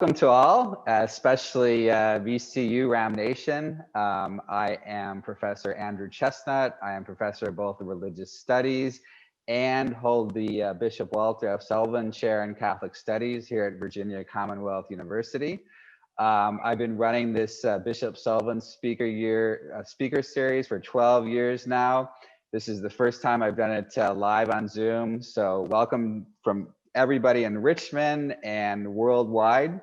Welcome to all, especially VCU Ram Nation. I am Professor Andrew Chestnut. I am Professor of both the Religious Studies and hold the Bishop Walter F. Sullivan Chair in Catholic Studies here at Virginia Commonwealth University. I've been running this Bishop Sullivan speaker series for 12 years now. This is the first time I've done it live on Zoom, so welcome from everybody in Richmond and worldwide.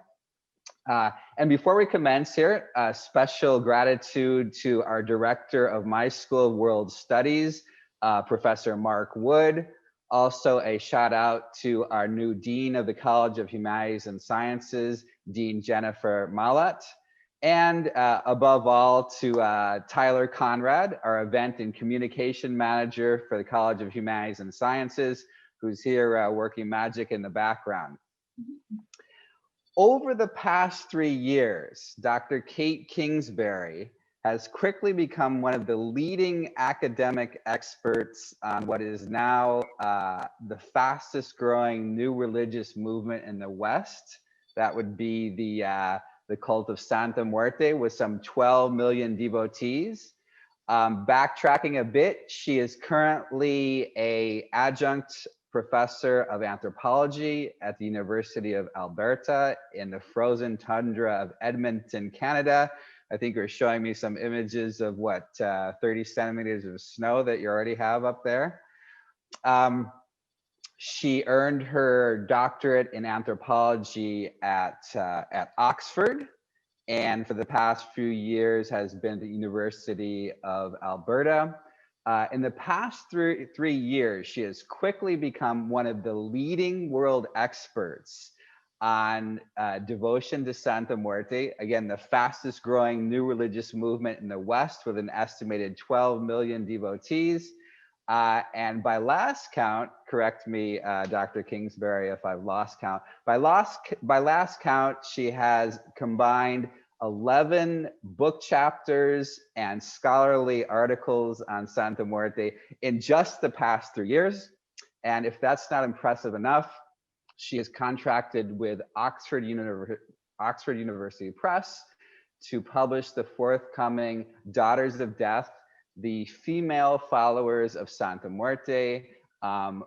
And before we commence here, special gratitude to our director of my School of World Studies, Professor Mark Wood. Also a shout out to our new Dean of the College of Humanities and Sciences, Dean Jennifer Malott. And above all, to Tyler Conrad, our event and communication manager for the College of Humanities and Sciences, who's here working magic in the background. Over the past 3 years, Dr. Kate Kingsbury has quickly become one of the leading academic experts on what is now the fastest growing new religious movement in the West. That would be the cult of Santa Muerte with some 12 million devotees. Backtracking a bit, she is currently an Adjunct Professor of Anthropology at the University of Alberta in the frozen tundra of Edmonton, Canada. I think you're showing me some images of what, 30 centimeters of snow that you already have up there. She earned her doctorate in anthropology at Oxford, and for the past few years has been at the University of Alberta. In the past three years, she has quickly become one of the leading world experts on devotion to Santa Muerte. Again, the fastest growing new religious movement in the West with an estimated 12 million devotees. And by last count, correct me, Dr. Kingsbury, if I've lost count. By last count, she has combined 11 book chapters and scholarly articles on Santa Muerte in just the past 3 years. And if that's not impressive enough, she is contracted with Oxford University Press to publish the forthcoming Daughters of Death, the female followers of Santa Muerte,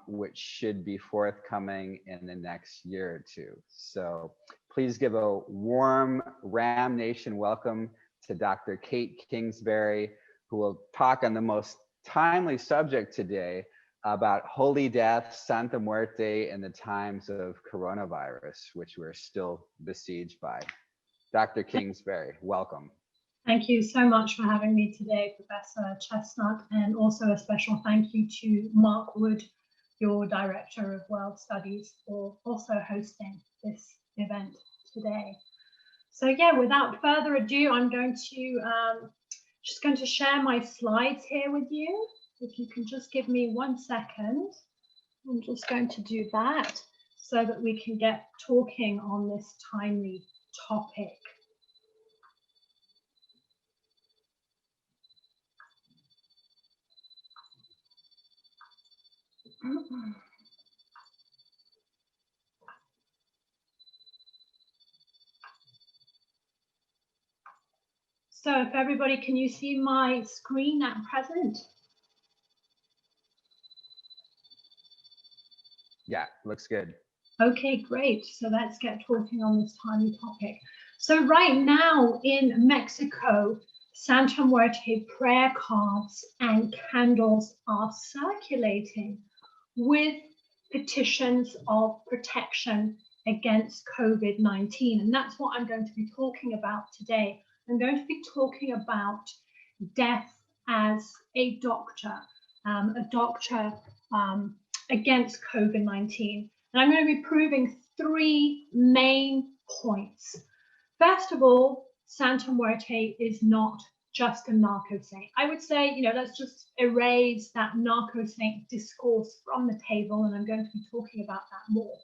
which should be forthcoming in the next year or two. So please give a warm Ram Nation welcome to Dr. Kate Kingsbury, who will talk on the most timely subject today about Holy Death, Santa Muerte, in the times of coronavirus, which we're still besieged by. Dr. Kingsbury, welcome. Thank you so much for having me today, Professor Chestnut, and also a special thank you to Mark Wood, your Director of World Studies, for also hosting this event today. So yeah, without further ado, I'm going to just going to share my slides here with you. If you can just give me 1 second, I'm just going to do that so that we can get talking on this timely topic. So if everybody, can you see my screen at present? Yeah, looks good. Okay, great. So let's get talking on this timely topic. So right now in Mexico, Santa Muerte prayer cards and candles are circulating with petitions of protection against COVID-19. And that's what I'm going to be talking about today. I'm going to be talking about death as a doctor against COVID-19. And I'm going to be proving 3 main points. First of all, Santa Muerte is not just a narco saint. I would say, let's just erase that narco saint discourse from the table, and I'm going to be talking about that more.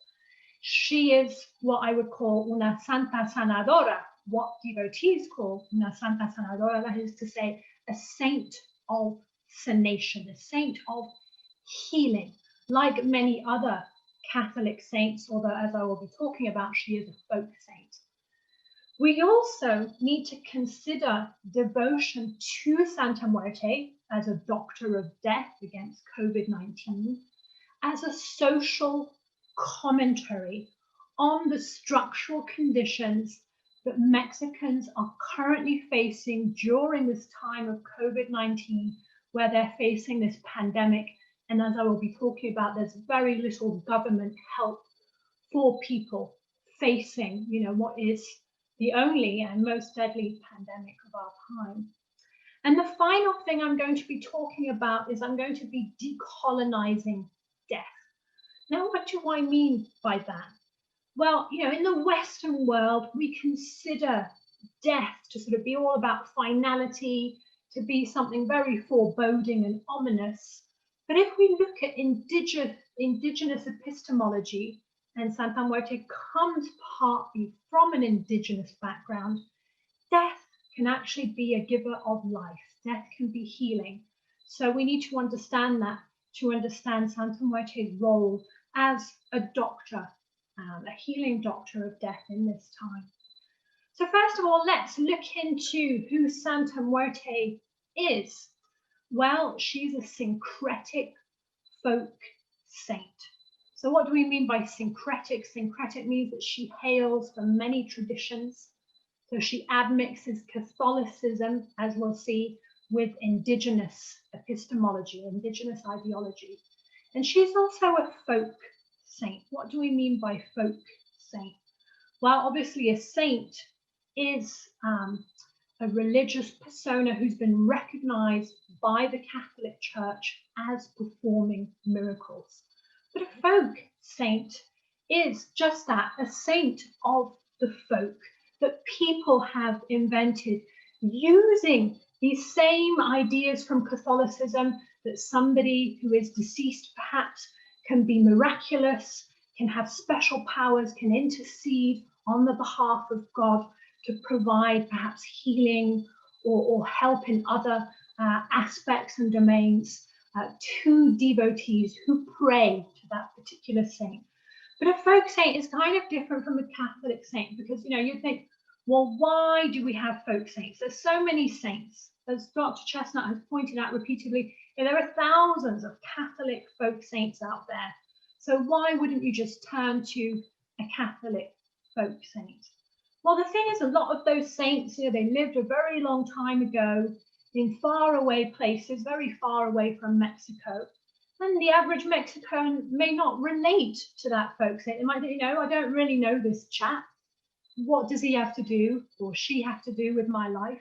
She is what I would call una santa sanadora, what devotees call una santa sanadora, that is to say, a saint of sanation, a saint of healing, like many other Catholic saints, although as I will be talking about, she is a folk saint. We also need to consider devotion to Santa Muerte as a doctor of death against COVID-19 as a social commentary on the structural conditions that Mexicans are currently facing during this time of COVID-19, where they're facing this pandemic. And as I will be talking about, there's very little government help for people facing, what is the only and most deadly pandemic of our time. And the final thing I'm going to be talking about is I'm going to be decolonizing death. Now, what do I mean by that? Well, in the Western world, we consider death to sort of be all about finality, to be something very foreboding and ominous. But if we look at indigenous epistemology, and Santa Muerte comes partly from an indigenous background, death can actually be a giver of life. Death can be healing. So we need to understand that to understand Santa Muerte's role as a doctor, a healing doctor of death in this time. So first of all, let's look into who Santa Muerte is. Well, she's a syncretic folk saint. So what do we mean by syncretic? Syncretic means that she hails from many traditions. So she admixes Catholicism, as we'll see, with indigenous epistemology, indigenous ideology. And she's also a folk saint. What do we mean by folk saint? Well, obviously a saint is a religious persona who's been recognized by the Catholic Church as performing miracles. But a folk saint is just that, a saint of the folk that people have invented using these same ideas from Catholicism, that somebody who is deceased perhaps can be miraculous, can have special powers, can intercede on the behalf of God to provide perhaps healing or help in other aspects and domains to devotees who pray to that particular saint. But a folk saint is kind of different from a Catholic saint because, you think, well, why do we have folk saints? There's so many saints. As Dr. Chestnut has pointed out repeatedly, there are thousands of Catholic folk saints out there. So why wouldn't you just turn to a Catholic folk saint? Well, the thing is, a lot of those saints, they lived a very long time ago in faraway places, very far away from Mexico. And the average Mexican may not relate to that folk saint. They might think, I don't really know this chap. What does he have to do or she have to do with my life?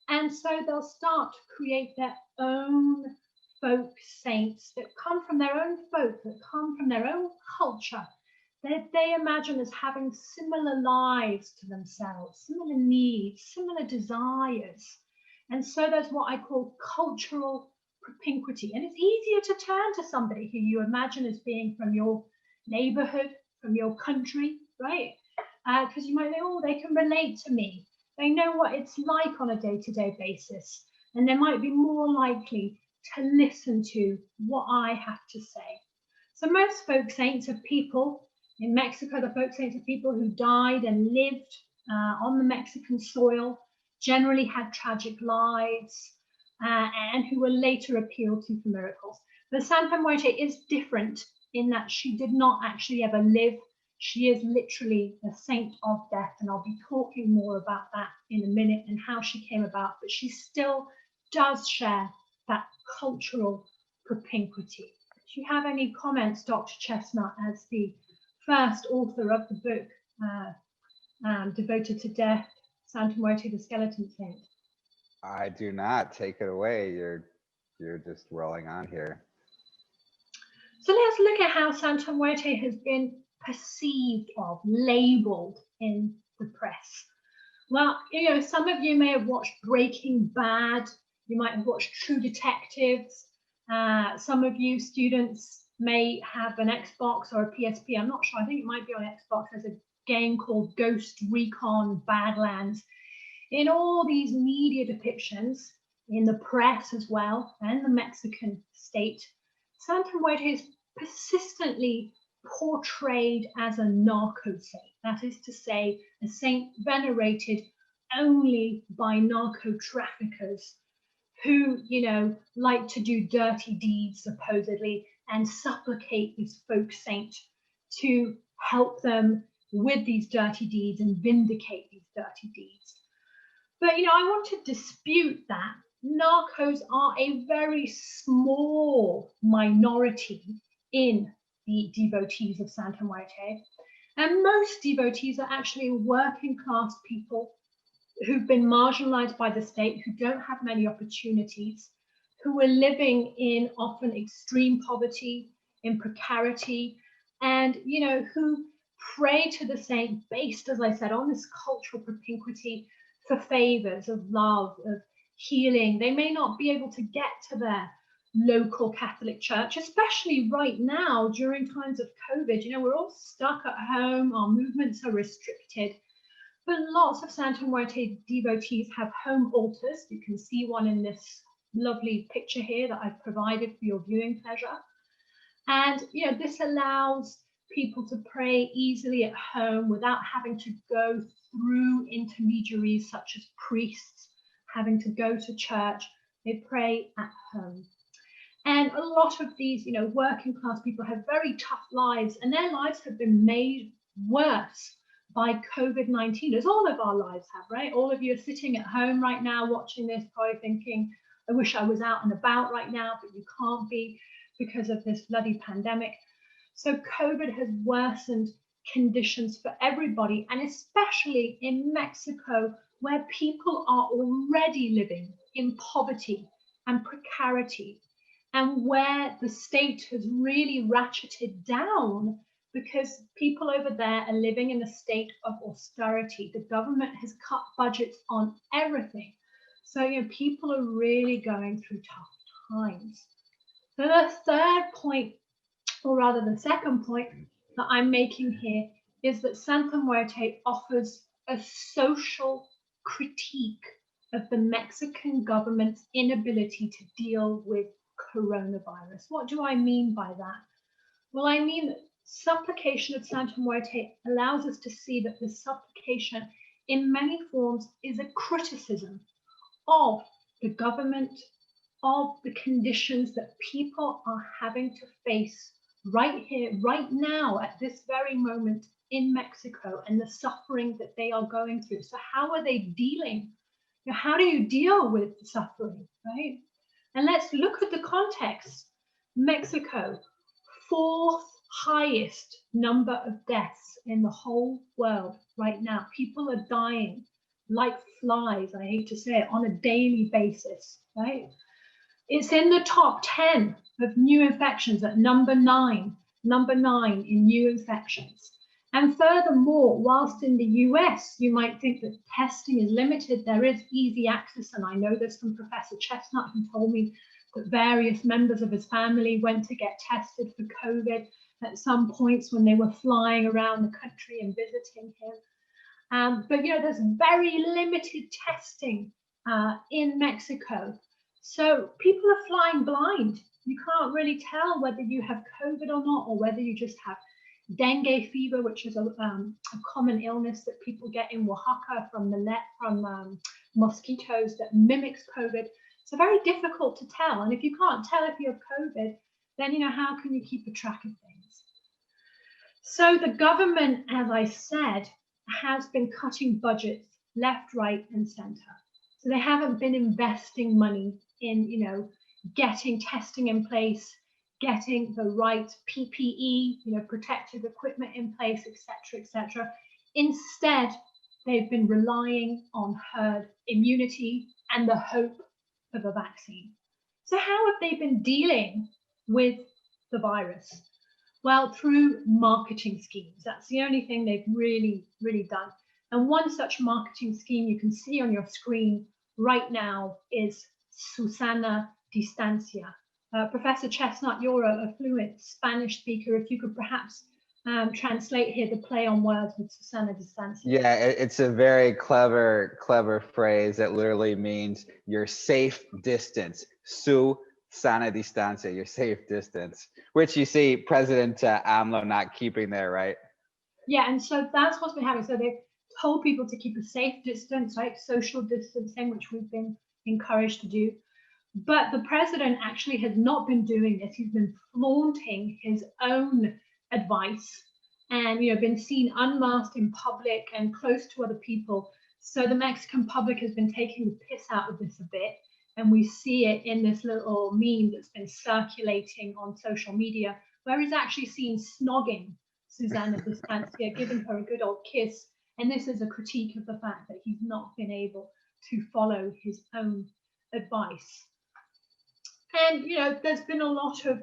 And so they'll start to create their own folk saints that come from their own folk, that come from their own culture, that they imagine as having similar lives to themselves, similar needs, similar desires. And so there's what I call cultural propinquity. And it's easier to turn to somebody who you imagine as being from your neighborhood, from your country, right? Because you might think, oh, they can relate to me. They know what it's like on a day-to-day basis. And they might be more likely to listen to what I have to say. So most folk saints are people in Mexico. The folk saints are people who died and lived on the Mexican soil, generally had tragic lives, and who were later appealed to for miracles. But Santa Muerte is different in that she did not actually ever live. She is literally a saint of death, and I'll be talking more about that in a minute and how she came about, but she still does share that cultural propinquity. Do you have any comments, Dr. Chestnut, as the first author of the book devoted to death, Santa Muerte, the Skeleton Saint? I do not. Take it away. You're just rolling on here. So let's look at how Santa Muerte has been perceived of, labeled in the press. Well, some of you may have watched Breaking Bad. You might have watched True Detectives. Some of you students may have an Xbox or a PSP. I'm not sure. I think it might be on Xbox. There's a game called Ghost Recon Badlands. In all these media depictions, in the press as well, and the Mexican state, Santa Muerte is persistently portrayed as a narco saint. That is to say, a saint venerated only by narco traffickers who, you know, like to do dirty deeds supposedly and supplicate this folk saint to help them with these dirty deeds and vindicate these dirty deeds. But, you know, I want to dispute that. Narcos are a very small minority in the devotees of Santa Muerte. And most devotees are actually working class people who've been marginalized by the state, who don't have many opportunities, who are living in often extreme poverty, in precarity, and, you know, who pray to the saint based, as I said, on this cultural propinquity for favors of love, of healing. They may not be able to get to their local Catholic church, especially right now during times of COVID. You know, we're all stuck at home, our movements are restricted. But lots of Santa Muerte devotees have home altars. You can see one in this lovely picture here that I've provided for your viewing pleasure. And, you know, this allows people to pray easily at home without having to go through intermediaries such as priests, having to go to church. They pray at home. And a lot of these, you know, working class people have very tough lives, and their lives have been made worse by COVID-19, as all of our lives have, right? All of you are sitting at home right now watching this, probably thinking, I wish I was out and about right now, but you can't be because of this bloody pandemic. So COVID has worsened conditions for everybody, and especially in Mexico, where people are already living in poverty and precarity, and where the state has really ratcheted down because people over there are living in a state of austerity. The government has cut budgets on everything. So, you know, people are really going through tough times. So the third point, or rather the second point that I'm making here, is that Santa Muerte offers a social critique of the Mexican government's inability to deal with coronavirus. What do I mean by that? Well, I mean that supplication of Santa Muerte allows us to see that the supplication in many forms is a criticism of the government, of the conditions that people are having to face right here, right now, at this very moment in Mexico, and the suffering that they are going through. So how are they dealing? You know, how do you deal with suffering, right? And let's look at the context. Mexico, fourth highest number of deaths in the whole world right now. People are dying like flies, I hate to say it, on a daily basis, right? It's in the top 10 of new infections at number nine in new infections. And furthermore, whilst in the US, you might think that testing is limited, there is easy access. And I know this from Professor Chestnut, who told me that various members of his family went to get tested for COVID at some points when they were flying around the country and visiting him. But, you know, there's very limited testing in Mexico. So people are flying blind. You can't really tell whether you have COVID or not, or whether you just have dengue fever, which is a common illness that people get in Oaxaca from mosquitoes that mimics COVID. It's very difficult to tell. And if you can't tell if you have COVID, then, you know, how can you keep a track of things? So the government, as I said, has been cutting budgets left, right, and center. So they haven't been investing money in, you know, getting testing in place, getting the right PPE, you know, protective equipment in place, etc., etc. Instead, they've been relying on herd immunity and the hope of a vaccine. So how have they been dealing with the virus? Well, through marketing schemes. That's the only thing they've really, really done. And one such marketing scheme you can see on your screen right now is Susana Distancia. Professor Chestnut, you're a fluent Spanish speaker. If you could perhaps translate here the play on words with Susana Distancia. Yeah, it's a very clever phrase that literally means your safe distance. Su sana distancia, your safe distance, which you see President AMLO not keeping there, right? Yeah, and so that's what's been happening. So they told people to keep a safe distance, like social distancing, which we've been encouraged to do. But the president actually has not been doing this. He's been flaunting his own advice and, you know, been seen unmasked in public and close to other people. So the Mexican public has been taking the piss out of this a bit. And we see it in this little meme that's been circulating on social media, where he's actually seen snogging Susana Distancia, giving her a good old kiss. And this is a critique of the fact that he's not been able to follow his own advice. And, you know, there's been a lot of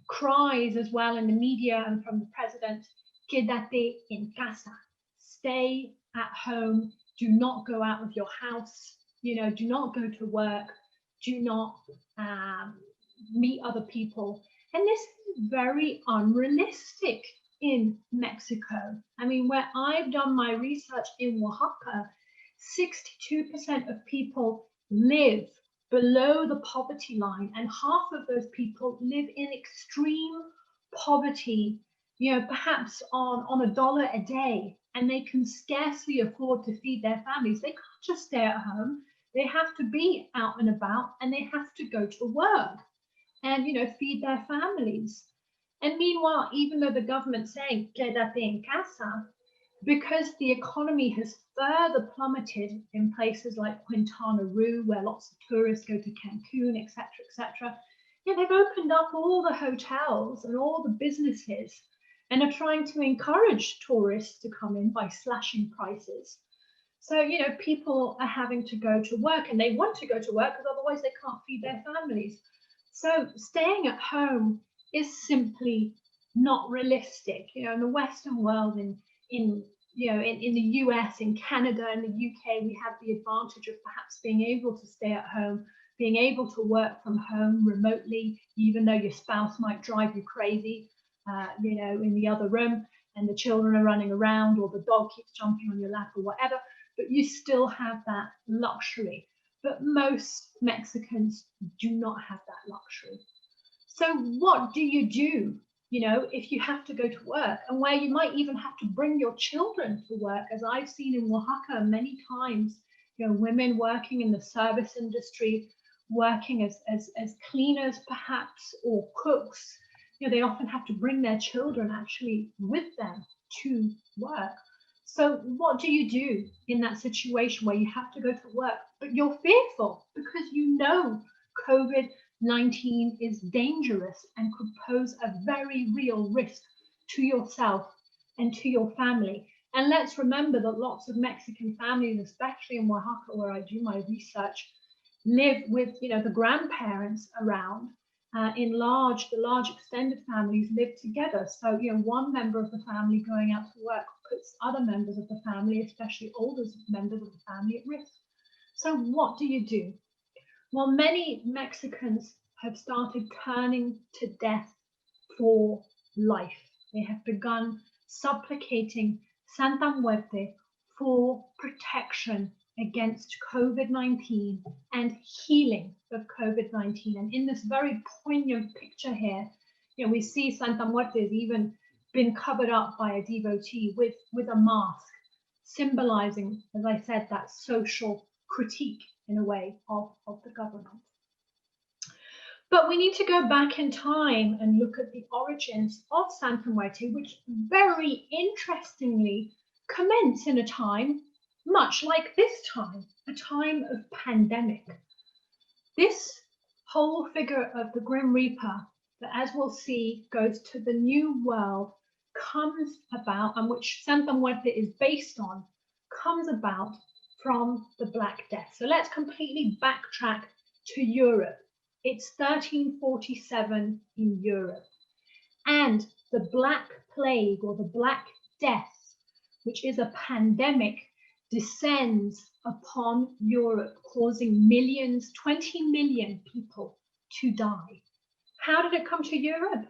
cries as well in the media and from the president, quédate en casa, stay at home, do not go out of your house, you know, do not go to work, do not meet other people. And this is very unrealistic in Mexico. I mean, where I've done my research in Oaxaca, 62% of people live below the poverty line, and half of those people live in extreme poverty, you know, perhaps on $1 a day, and they can scarcely afford to feed their families. They can't just stay at home. They have to be out and about, and they have to go to work and, you know, feed their families. And meanwhile, even though the government's saying quédate en casa, because the economy has further plummeted in places like Quintana Roo, where lots of tourists go to Cancun, etc., etc., yeah, they've opened up all the hotels and all the businesses and are trying to encourage tourists to come in by slashing prices. So, you know, people are having to go to work, and they want to go to work because otherwise they can't feed their families. So staying at home is simply not realistic. You know, in the Western world, in the US, in Canada, in the UK, we have the advantage of perhaps being able to stay at home, being able to work from home remotely, even though your spouse might drive you crazy, you know, in the other room, and the children are running around, or the dog keeps jumping on your lap or whatever, but you still have that luxury. But most Mexicans do not have that luxury. So what do? You know, if you have to go to work, and where you might even have to bring your children to work, as I've seen in Oaxaca many times, you know, women working in the service industry, working as cleaners perhaps, or cooks, you know, they often have to bring their children actually with them to work. So what do you do in that situation where you have to go to work, but you're fearful because you know COVID-19 is dangerous and could pose a very real risk to yourself and to your family? And let's remember that lots of Mexican families, especially in Oaxaca, where I do my research, live with, you know, the grandparents around. The large extended families live together. So, you know, one member of the family going out to work puts other members of the family, especially older members of the family, at risk. So what do you do? Well, many Mexicans have started turning to death for life. They have begun supplicating Santa Muerte for protection against COVID-19 and healing of COVID-19. And in this very poignant picture here, you know, we see Santa Muerte has even been covered up by a devotee with a mask, symbolizing, as I said, that social critique in a way of the government. But we need to go back in time and look at the origins of Santa Muerte, which very interestingly commence in a time much like this time, a time of pandemic. This whole figure of the Grim Reaper, that as we'll see goes to the New World, comes about, and which Santa Muerte is based on, comes about from the Black Death. So let's completely backtrack to Europe. It's 1347 in Europe, and the Black Plague, or the Black Death, which is a pandemic, descends upon Europe, causing millions, 20 million people to die. How did it come to Europe?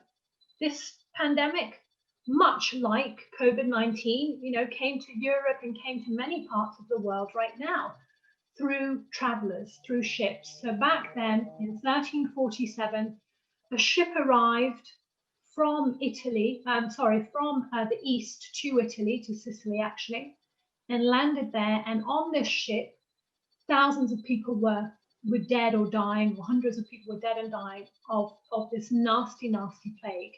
This pandemic, much like COVID-19, you know, came to Europe and came to many parts of the world right now. through travelers, through ships. So back then, in 1347, a ship arrived from Italy, from the east to Italy, to Sicily actually, and landed there. And on this ship, thousands of people were dead or dying, or hundreds of people were dead and dying of this nasty, nasty plague.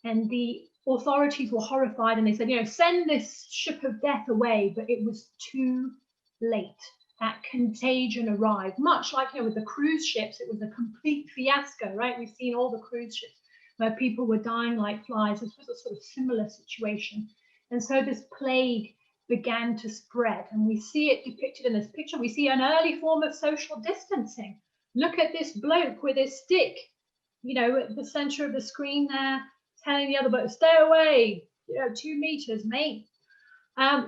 And the authorities were horrified, and they said, send this ship of death away. But it was too late. That contagion arrived, much like with the cruise ships. It was a complete fiasco, right? We've seen all the cruise ships where people were dying like flies. This was a sort of similar situation. And so this plague began to spread, and we see it depicted in this picture. We see an early form of social distancing. Look at this bloke with his stick, at the center of the screen there, telling the other bloke, stay away, 2 meters, mate.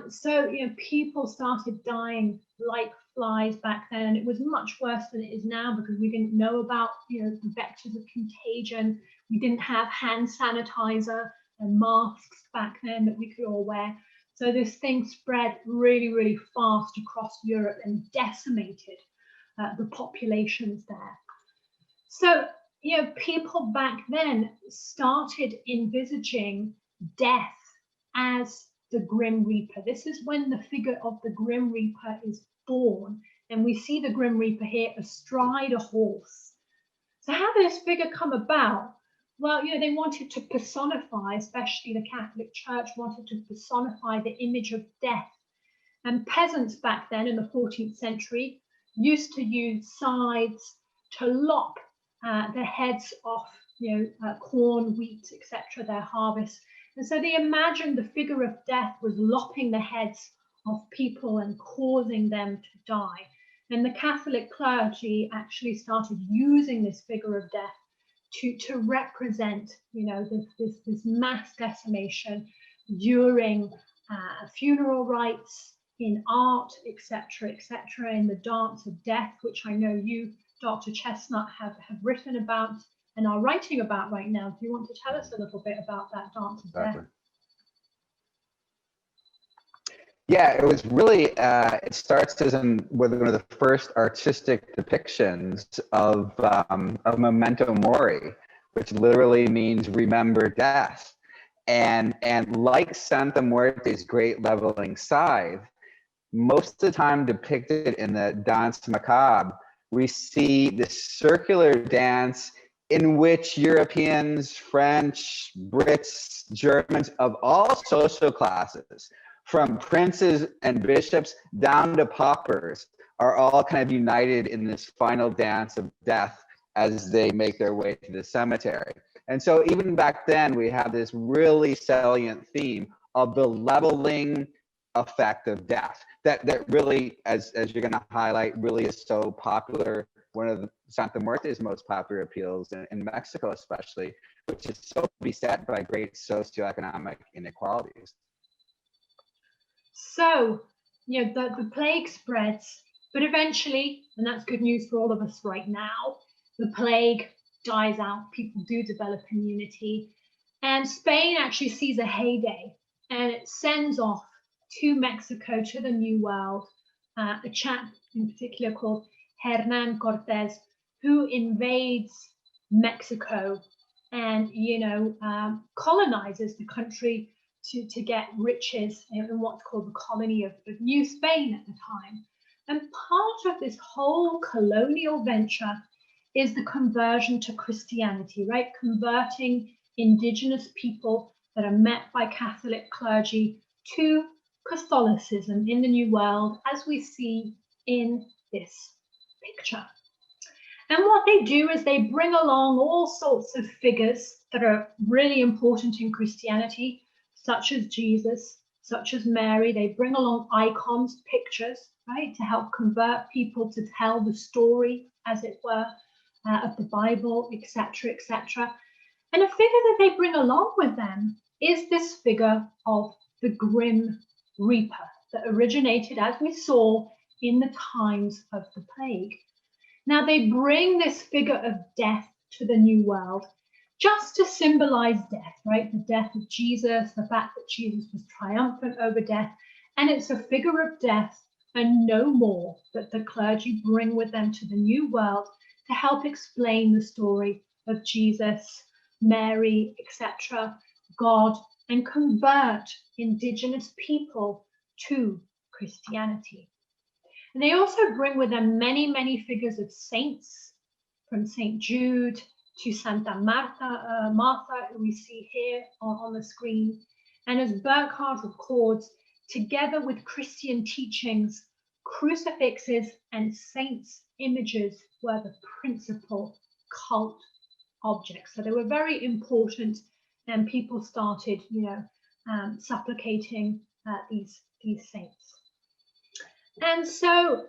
So people started dying like flies back then, and it was much worse than it is now, because we didn't know about the vectors of contagion. We didn't have hand sanitizer and masks back then that we could all wear. So this thing spread really, really fast across Europe and decimated the populations there. So people back then started envisaging death as the Grim Reaper. This is when the figure of the Grim Reaper is born, and we see the Grim Reaper here astride a horse. So how did this figure come about? Well, they wanted to personify, especially the Catholic Church wanted to personify the image of death. And peasants back then in the 14th century used to use scythes to lop the heads off, corn, wheat, etc., their harvest. And so they imagined the figure of death was lopping the heads of people and causing them to die. And the Catholic clergy actually started using this figure of death to represent, this mass decimation during funeral rites, in art, etc., etc., in the dance of death, which I know you, Dr. Chestnut, have written about and are writing about right now. Do you want to tell us a little bit about that dance of death? Yeah, it was really, it starts as with one of the first artistic depictions of memento mori, which literally means remember death. And like Santa Muerte's great leveling scythe, most of the time depicted in the Danse Macabre, we see this circular dance in which Europeans, French, Brits, Germans of all social classes, from princes and bishops down to paupers, are all kind of united in this final dance of death as they make their way to the cemetery. And so even back then, we have this really salient theme of the leveling effect of death that really, as you're going to highlight, really is so popular. One of Santa Muerte's most popular appeals in Mexico especially, which is so beset by great socioeconomic inequalities. So, the plague spreads, but eventually, and that's good news for all of us right now, the plague dies out, people do develop immunity, and Spain actually sees a heyday, and it sends off to Mexico, to the New World, a chap in particular called Hernán Cortés, who invades Mexico and, colonizes the country to get riches in what's called the colony of New Spain at the time. And part of this whole colonial venture is the conversion to Christianity, right? Converting indigenous people that are met by Catholic clergy to Catholicism in the New World, as we see in this picture. And what they do is they bring along all sorts of figures that are really important in Christianity, such as Jesus, such as Mary. They bring along icons, pictures, right, to help convert people to tell the story, as it were, of the Bible, etc., etc. And a figure that they bring along with them is this figure of the Grim Reaper that originated, as we saw, in the times of the plague. Now, they bring this figure of death to the New World just to symbolize death, right? The death of Jesus, the fact that Jesus was triumphant over death. And it's a figure of death and no more that the clergy bring with them to the New World to help explain the story of Jesus, Mary, etc., God, and convert indigenous people to Christianity. And they also bring with them many, many figures of saints, from St. Jude to Santa Martha, who we see here on the screen. And as Burckhardt records, together with Christian teachings, crucifixes and saints' images were the principal cult objects. So they were very important, and people started, supplicating these saints. And so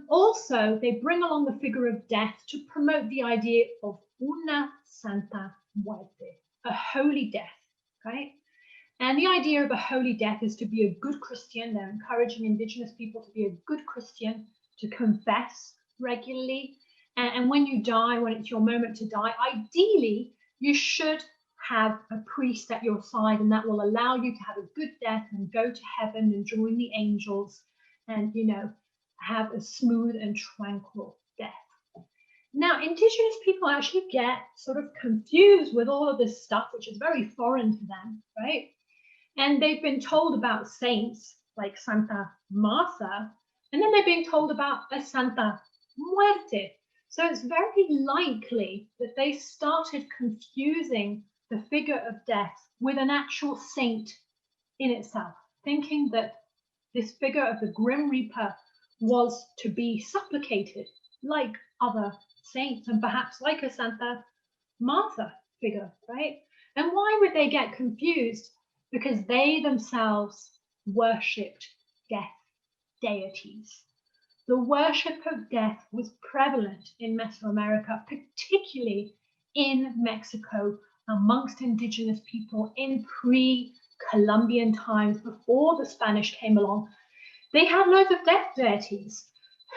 also they bring along the figure of death to promote the idea of una santa muerte, a holy death, right? And the idea of a holy death is to be a good Christian. They're encouraging indigenous people to be a good Christian, to confess regularly. And when you die, when it's your moment to die, ideally, you should have a priest at your side, and that will allow you to have a good death and go to heaven and join the angels and, have a smooth and tranquil death. Now, indigenous people actually get sort of confused with all of this stuff, which is very foreign to them, right? And they've been told about saints like Santa Martha, and then they're being told about a Santa Muerte. So it's very likely that they started confusing the figure of death with an actual saint in itself, thinking that this figure of the Grim Reaper was to be supplicated like other saints, and perhaps like a Santa Martha figure, right? And why would they get confused? Because they themselves worshipped death deities. The worship of death was prevalent in Mesoamerica, particularly in Mexico, amongst indigenous people in pre-Columbian times, before the Spanish came along. They had loads of death deities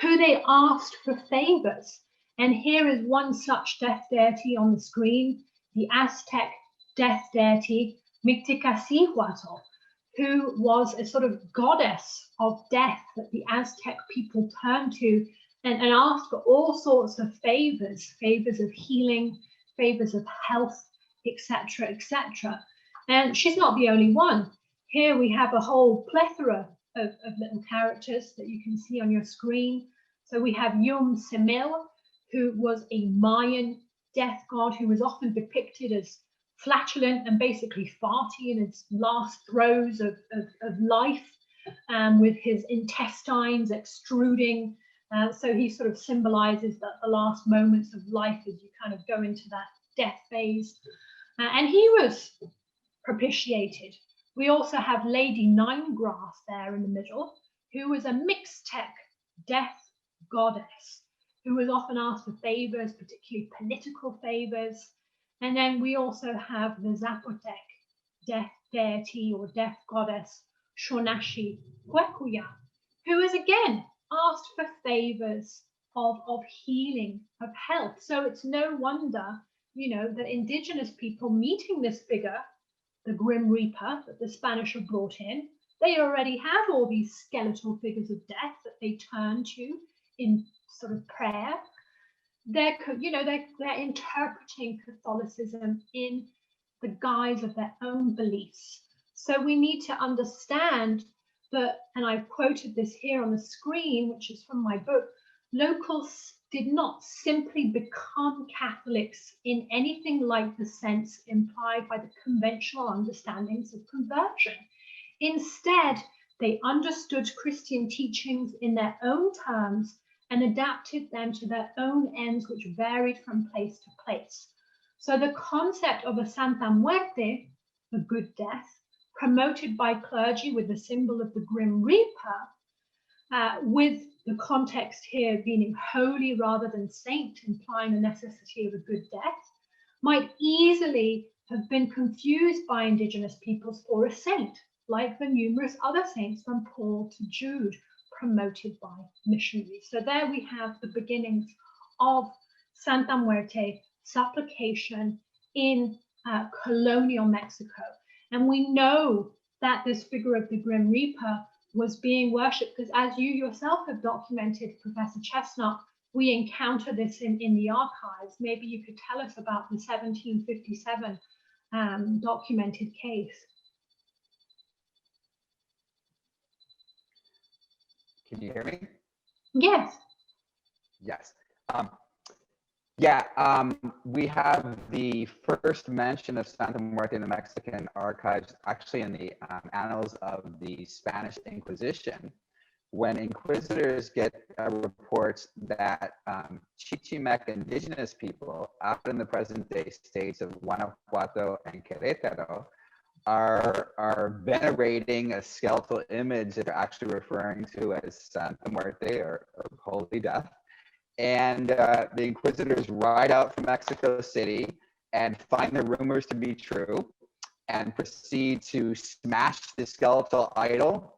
who they asked for favors. And here is one such death deity on the screen, the Aztec death deity, Mictlacihuatl, who was a sort of goddess of death that the Aztec people turned to and asked for all sorts of favors of healing, favors of health, etc., etc. And she's not the only one. Here we have a whole plethora of little characters that you can see on your screen. So we have Yum Semil, who was a Mayan death god who was often depicted as flatulent and basically farty in his last throes of life, with his intestines extruding. So he sort of symbolizes the last moments of life as you kind of go into that death phase. And he was propitiated. We also have Lady Ninegrass there in the middle, who was a Mixtec death goddess, who was often asked for favors, particularly political favors. And then we also have the Zapotec death deity or death goddess, Shonashi Kwekuya, who is again asked for favors of healing, of health. So it's no wonder, that indigenous people meeting this figure, the Grim Reaper that the Spanish have brought in, they already have all these skeletal figures of death that they turn to in sort of prayer. They're interpreting Catholicism in the guise of their own beliefs. So we need to understand that, and I've quoted this here on the screen, which is from my book, locals did not simply become Catholics in anything like the sense implied by the conventional understandings of conversion. Instead, they understood Christian teachings in their own terms and adapted them to their own ends, which varied from place to place. So the concept of a Santa Muerte, a good death, promoted by clergy with the symbol of the Grim Reaper, with the context here being holy rather than saint, implying the necessity of a good death, might easily have been confused by indigenous peoples for a saint, like the numerous other saints from Paul to Jude, promoted by missionaries. So there we have the beginnings of Santa Muerte supplication in colonial Mexico. And we know that this figure of the Grim Reaper was being worshipped, because as you yourself have documented, Professor Chestnut, we encounter this in the archives. Maybe you could tell us about the 1757 documented case. Can you hear me? Yes. Yes. We have the first mention of Santa Muerte in the Mexican archives, actually in the annals of the Spanish Inquisition, when inquisitors get reports that Chichimec indigenous people out in the present-day states of Guanajuato and Querétaro are venerating a skeletal image that they're actually referring to as Santa Muerte or Holy Death. And the inquisitors ride out from Mexico City and find the rumors to be true and proceed to smash the skeletal idol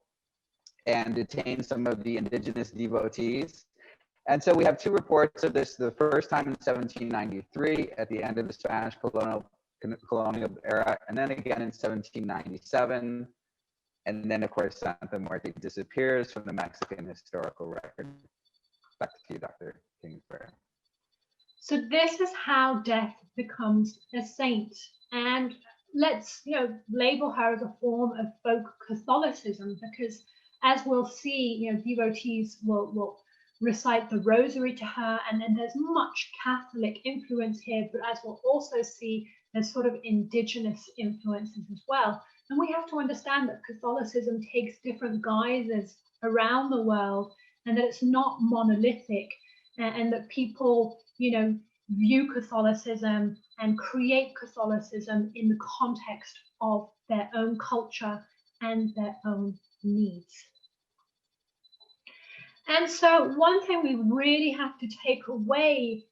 and detain some of the indigenous devotees. And so we have two reports of this, the first time in 1793 at the end of the Spanish colonial era, and then again in 1797. And then, of course, Santa Muerte disappears from the Mexican historical record. Back to you, Dr. Kingsbury. So this is how death becomes a saint, and let's label her as a form of folk Catholicism, because as we'll see, devotees will recite the rosary to her, and then there's much Catholic influence here, but as we'll also see, there's sort of indigenous influences as well. And we have to understand that Catholicism takes different guises around the world, and that it's not monolithic, and that people, view Catholicism and create Catholicism in the context of their own culture and their own needs. And so one thing we really have to take away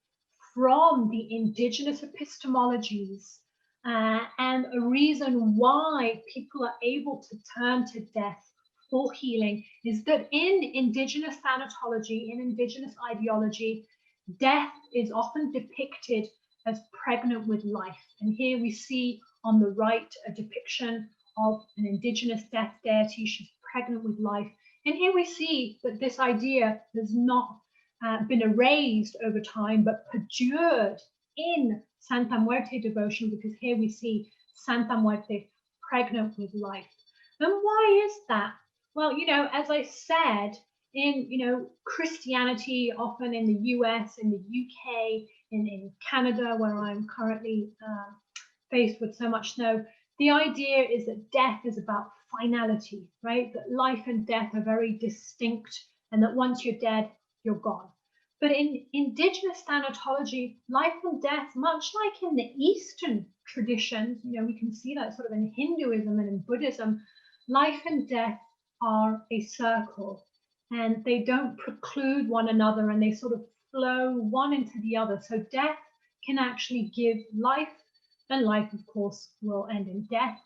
from the indigenous epistemologies and a reason why people are able to turn to death for healing is that in indigenous thanatology, in indigenous ideology, death is often depicted as pregnant with life. And here we see on the right a depiction of an indigenous death deity. She's pregnant with life. And here we see that this idea has not been erased over time, but perdured in Santa Muerte devotion, because here we see Santa Muerte pregnant with life. And why is that? Well, as I said, in Christianity, often in the US, in the UK, in Canada, where I'm currently faced with so much snow, the idea is that death is about finality, right? That life and death are very distinct, and that once you're dead, you're gone. But in indigenous thanatology, life and death, much like in the Eastern traditions, we can see that sort of in Hinduism and in Buddhism, life and death are a circle, and they don't preclude one another, and they sort of flow one into the other. So death can actually give life, and life, of course, will end in death,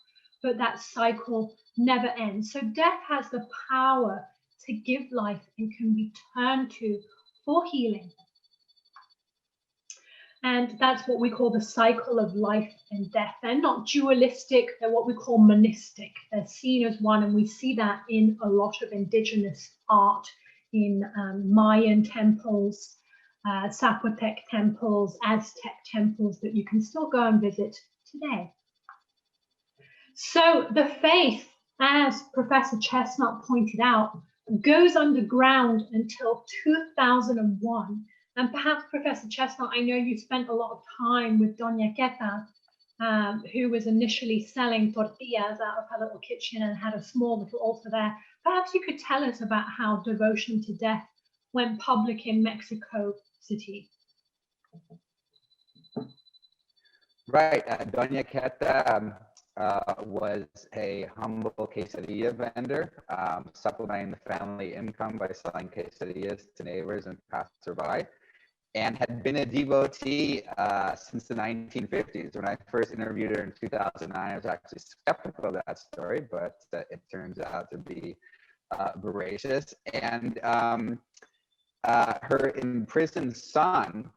but that cycle never ends. So death has the power to give life and can be turned to for healing. And that's what we call the cycle of life and death. They're not dualistic, they're what we call monistic. They're seen as one, and we see that in a lot of indigenous art, in Mayan temples, Zapotec temples, Aztec temples that you can still go and visit today. So the faith, as Professor Chestnut pointed out, goes underground until 2001. And perhaps, Professor Chestnut, I know you spent a lot of time with Doña Queta, who was initially selling tortillas out of her little kitchen and had a small little altar there. Perhaps you could tell us about how devotion to death went public in Mexico City. Right, Doña Queta was a humble quesadilla vendor, supplementing the family income by selling quesadillas to neighbors and passerby, and had been a devotee since the 1950s. When I first interviewed her in 2009, I was actually skeptical of that story, but it turns out to be veracious. And her imprisoned son,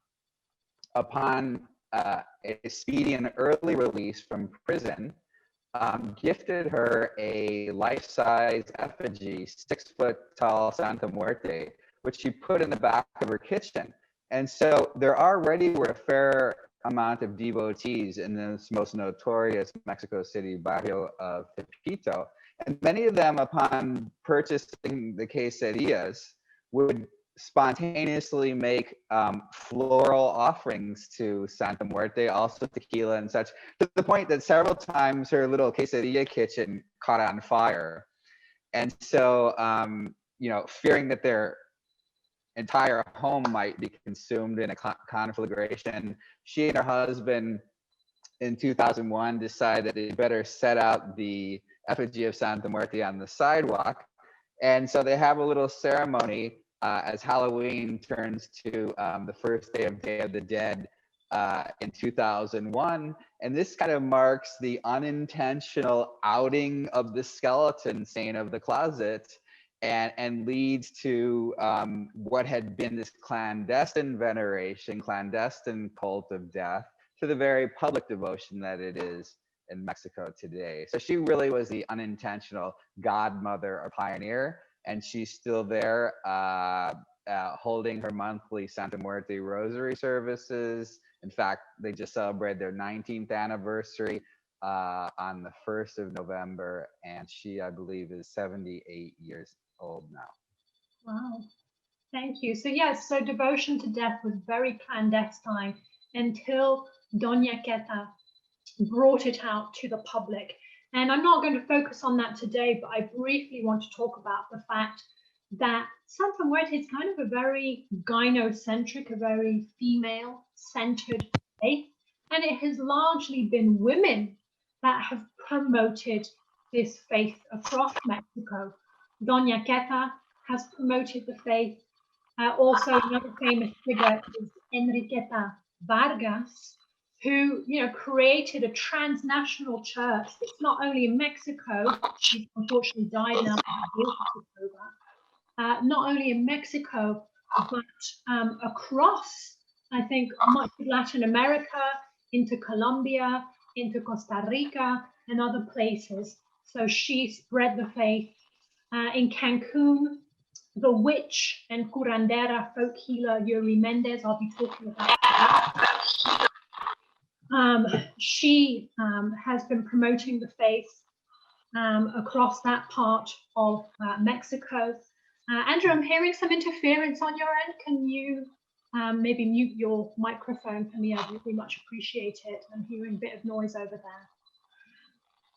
upon a speedy and early release from prison, gifted her a life-size effigy, 6-foot-tall Santa Muerte, which she put in the back of her kitchen. And so there already were a fair amount of devotees in this most notorious Mexico City barrio of Tepito. And many of them, upon purchasing the quesadillas, would spontaneously make floral offerings to Santa Muerte, also tequila and such, to the point that several times her little quesadilla kitchen caught on fire. And so, fearing that their entire home might be consumed in a conflagration, she and her husband in 2001 decided that they better set out the effigy of Santa Muerte on the sidewalk. And so they have a little ceremony as Halloween turns to the first day of the Dead in 2001. And this kind of marks the unintentional outing of the skeleton saint of the closet, and leads to what had been this clandestine veneration, clandestine cult of death, to the very public devotion that it is in Mexico today. So she really was the unintentional godmother or pioneer, and she's still there holding her monthly Santa Muerte rosary services. In fact, they just celebrated their 19th anniversary on the 1st of November, and she, I believe, is 78 years old now. Wow, thank you. So yes, so devotion to death was very clandestine until Doña Queta brought it out to the public. And I'm not going to focus on that today, but I briefly want to talk about the fact that Santa Muerte is kind of a very gynocentric, a very female-centered faith, and it has largely been women that have promoted this faith across Mexico. Doña Queta has promoted the faith. Also, another famous figure is Enriqueta Vargas, who created a transnational church that's not only in Mexico. She unfortunately died now. Not only in Mexico, but across, I think, much of Latin America, into Colombia, into Costa Rica, and other places. So she spread the faith. In Cancun, the witch and curandera folk healer Yuri Mendez, I'll be talking about that. She has been promoting the faith across that part of Mexico. Andrew, I'm hearing some interference on your end. Can you maybe mute your microphone for me? I'd really much appreciate it. I'm hearing a bit of noise over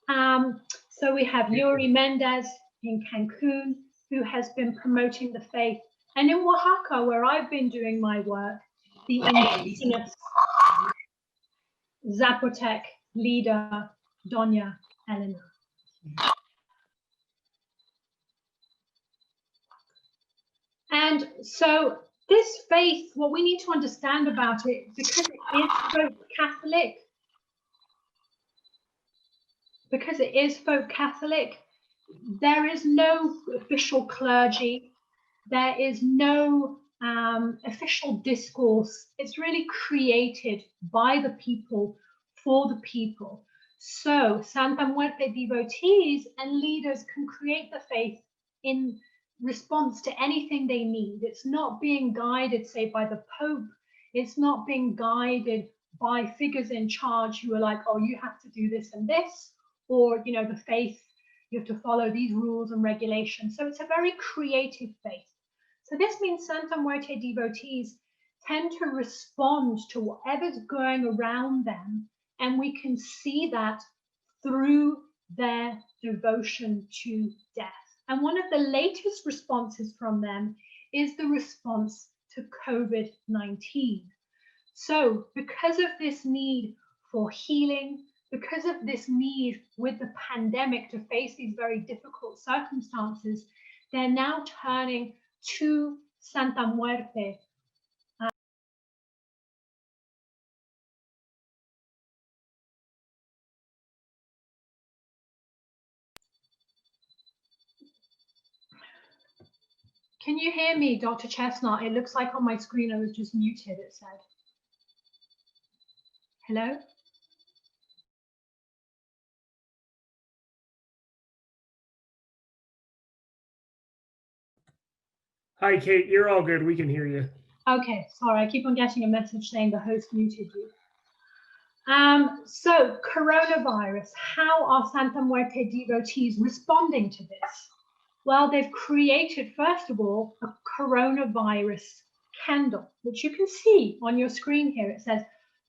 there. So we have Yuri Mendez in Cancun, who has been promoting the faith. And in Oaxaca, where I've been doing my work, the indigenous Zapotec leader, Doña Elena. And so this faith, what we need to understand about it, because it is folk Catholic, there is no official clergy, there is no official discourse. It's really created by the people, for the people. So Santa Muerte devotees and leaders can create the faith in response to anything they need. It's not being guided, say, by the Pope. It's not being guided by figures in charge who are like, oh, you have to do this and this, or, the faith, you have to follow these rules and regulations. So it's a very creative faith. So this means Santa Muerte devotees tend to respond to whatever's going around them, and we can see that through their devotion to death. And one of the latest responses from them is the response to COVID-19. So because of this need for healing, because of this need with the pandemic to face these very difficult circumstances, they're now turning to Santa Muerte. Can you hear me, Dr. Chestnut? It looks like on my screen I was just muted, it said. Hello? Hi, Kate. You're all good. We can hear you. Okay, sorry, I keep on getting a message saying the host muted you. So coronavirus, how are Santa Muerte devotees responding to this? Well, they've created, first of all, a coronavirus candle, which you can see on your screen here. It says,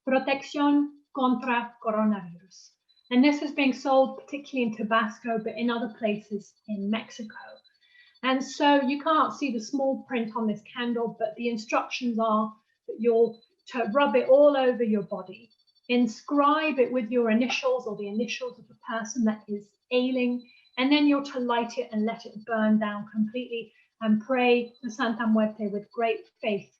Protección contra coronavirus. And this is being sold particularly in Tabasco, but in other places in Mexico. And so you can't see the small print on this candle, but the instructions are that you'll to rub it all over your body, inscribe it with your initials or the initials of the person that is ailing, and then you're to light it and let it burn down completely and pray to Santa Muerte with great faith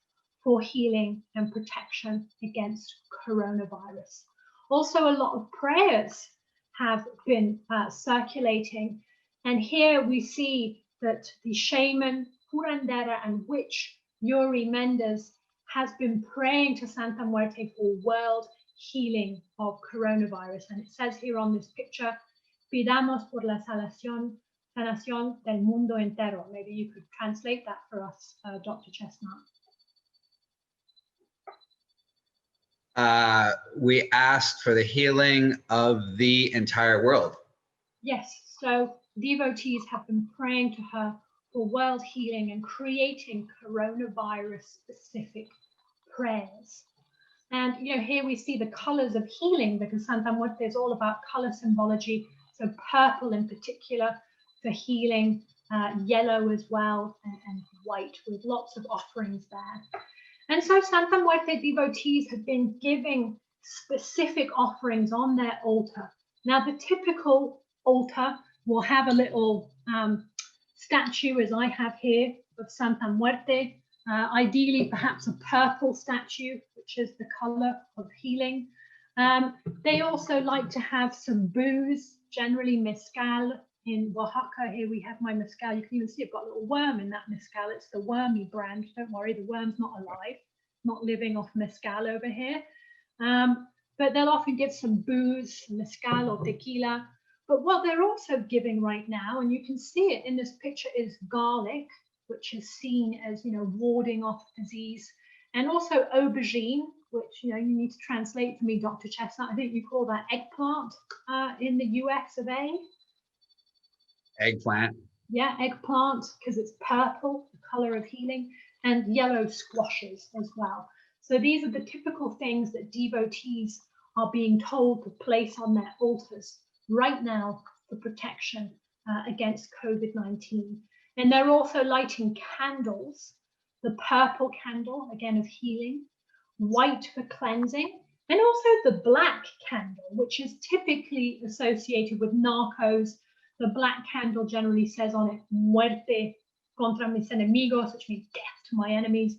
for healing and protection against coronavirus. Also, a lot of prayers have been circulating, and here we see that the shaman, curandera, and witch Yuri Mendez has been praying to Santa Muerte for world healing of coronavirus. And it says here on this picture, pidamos por la sanación del mundo entero. Maybe you could translate that for us, Dr. Chestnut. We asked for the healing of the entire world. Yes, so devotees have been praying to her for world healing and creating coronavirus specific prayers. And here we see the colors of healing, because Santa Muerte is all about color symbology. So purple in particular for healing, yellow as well, and white, with lots of offerings there. And so Santa Muerte devotees have been giving specific offerings on their altar. Now, the typical altar will have a little statue, as I have here, of Santa Muerte, ideally perhaps a purple statue, which is the color of healing. They also like to have some booze, generally mezcal. In Oaxaca, here we have my mezcal. You can even see I've got a little worm in that mezcal. It's the Wormy brand. Don't worry, the worm's not alive, not living off mezcal over here. But they'll often give some booze, mezcal or tequila. But what they're also giving right now, and you can see it in this picture, is garlic, which is seen as, warding off disease, and also aubergine, which, you need to translate for me, Dr. Chestnut. I think you call that eggplant in the US of A. Eggplant. Yeah, eggplant, because it's purple, the color of healing, and yellow squashes as well. So these are the typical things that devotees are being told to place on their altars right now for protection against COVID-19. And they're also lighting candles, the purple candle, again, of healing, white for cleansing, and also the black candle, which is typically associated with narcos. The black candle generally says on it, Muerte contra mis enemigos, which means death to my enemies.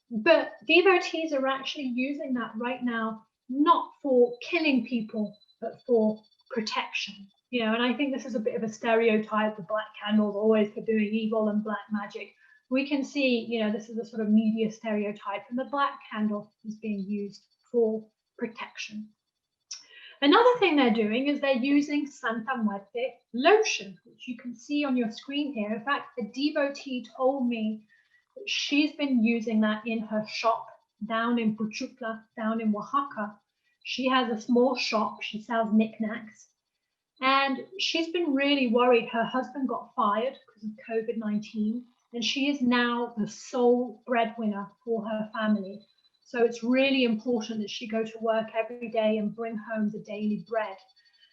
But devotees are actually using that right now, not for killing people, but for protection. And I think this is a bit of a stereotype. The black candles always for doing evil and black magic. We can see, this is a sort of media stereotype, and the black candle is being used for protection. Another thing they're doing is they're using Santa Muerte lotion, which you can see on your screen here. In fact, a devotee told me that she's been using that in her shop down in Puchutla, down in Oaxaca. She has a small shop. She sells knickknacks. And she's been really worried. Her husband got fired because of COVID-19, and she is now the sole breadwinner for her family. So it's really important that she go to work every day and bring home the daily bread.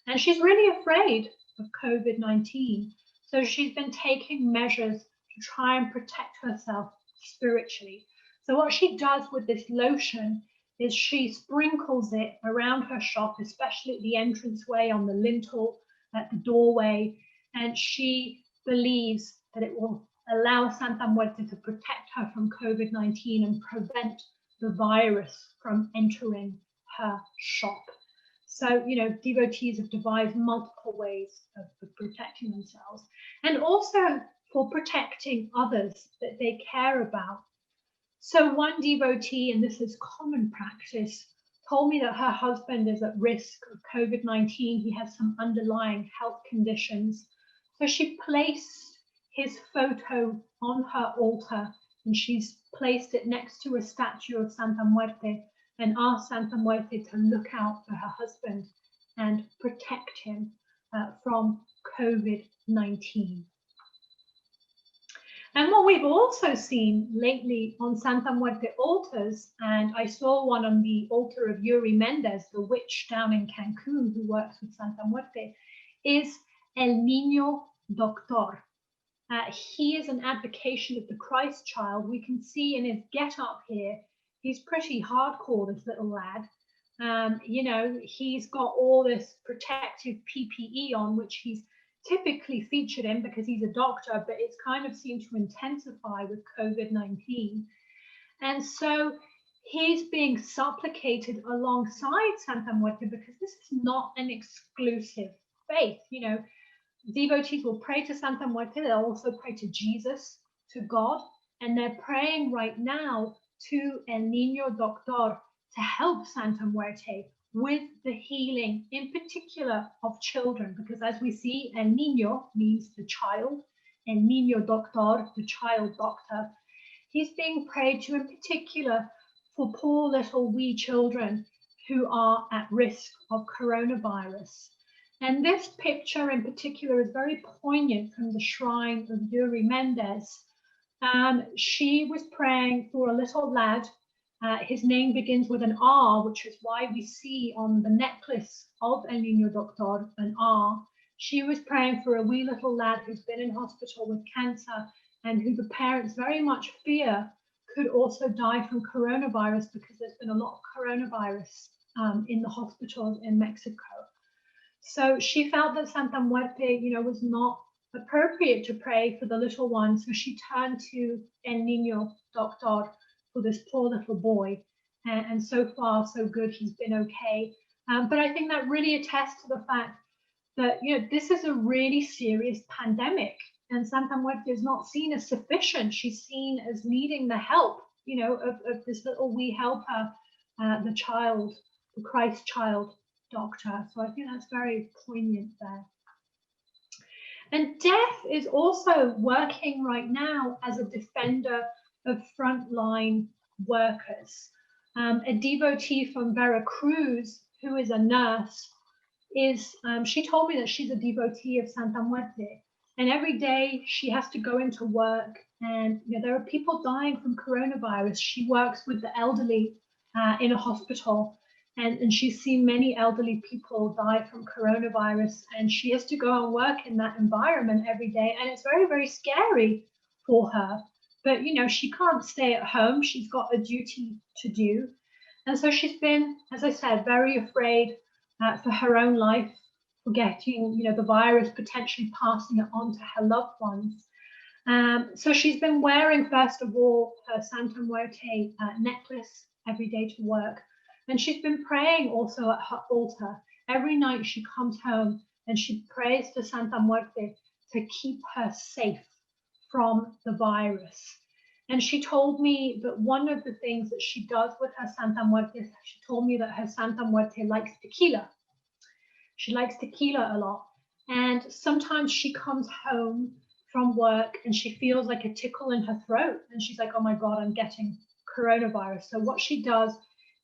And she's really afraid of COVID-19. So she's been taking measures to try and protect herself spiritually. So what she does with this lotion is she sprinkles it around her shop, especially at the entranceway, on the lintel, at the doorway. And she believes that it will allow Santa Muerte to protect her from COVID-19 and prevent the virus from entering her shop. So, devotees have devised multiple ways of protecting themselves, and also for protecting others that they care about. So one devotee, and this is common practice, told me that her husband is at risk of COVID-19. He has some underlying health conditions. So she placed his photo on her altar and she's placed it next to a statue of Santa Muerte and asked Santa Muerte to look out for her husband and protect him from COVID-19. And what we've also seen lately on Santa Muerte altars, and I saw one on the altar of Yuri Mendez, the witch down in Cancun who works with Santa Muerte, is El Niño Doctor. He is an advocation of the Christ child. We can see in his get-up here, he's pretty hardcore, this little lad. You know, he's got all this protective PPE on, which he's typically featured in because he's a doctor, but it's kind of seemed to intensify with COVID-19. And so he's being supplicated alongside Santa Muerte because this is not an exclusive faith. You know, devotees will pray to Santa Muerte, they'll also pray to Jesus, to God, and they're praying right now to El Niño Doctor to help Santa Muerte with the healing, in particular of children, because as we see, El Niño means the child, El Niño Doctor, the child doctor. He's being prayed to in particular for poor little wee children who are at risk of coronavirus. And this picture in particular is very poignant from the shrine of Yuri Mendez. She was praying for a little lad. His name begins with an R, which is why we see on the necklace of El Niño Doctor an R. She was praying for a wee little lad who's been in hospital with cancer and who the parents very much fear could also die from coronavirus because there's been a lot of coronavirus in the hospitals in Mexico. So she felt that Santa Muerte, you know, was not appropriate to pray for the little one. So she turned to El Niño Doctor for this poor little boy. And so far, so good, he's been okay. But I think that really attests to the fact that, you know, this is a really serious pandemic. And Santa Muerte is not seen as sufficient. She's seen as needing the help, you know, of this little wee helper, the child, the Christ child doctor. So I think that's very poignant there. And death is also working right now as a defender of frontline workers. A devotee from Veracruz, who is a nurse, she told me that she's a devotee of Santa Muerte. And every day she has to go into work, and you know, there are people dying from coronavirus. She works with the elderly in a hospital, and she's seen many elderly people die from coronavirus, and she has to go and work in that environment every day, and it's very, very scary for her. But you know, she can't stay at home. She's got a duty to do, and so she's been, as I said, very afraid for her own life, for getting, you know, the virus, potentially passing it on to her loved ones. So she's been wearing, first of all, her Santa Muerte necklace every day to work. And she's been praying also at her altar. Every night she comes home and she prays to Santa Muerte to keep her safe from the virus. And she told me that one of the things that she does with her Santa Muerte, she told me that her Santa Muerte likes tequila. She likes tequila a lot. And sometimes she comes home from work and she feels like a tickle in her throat. And she's like, oh my God, I'm getting coronavirus. So what she does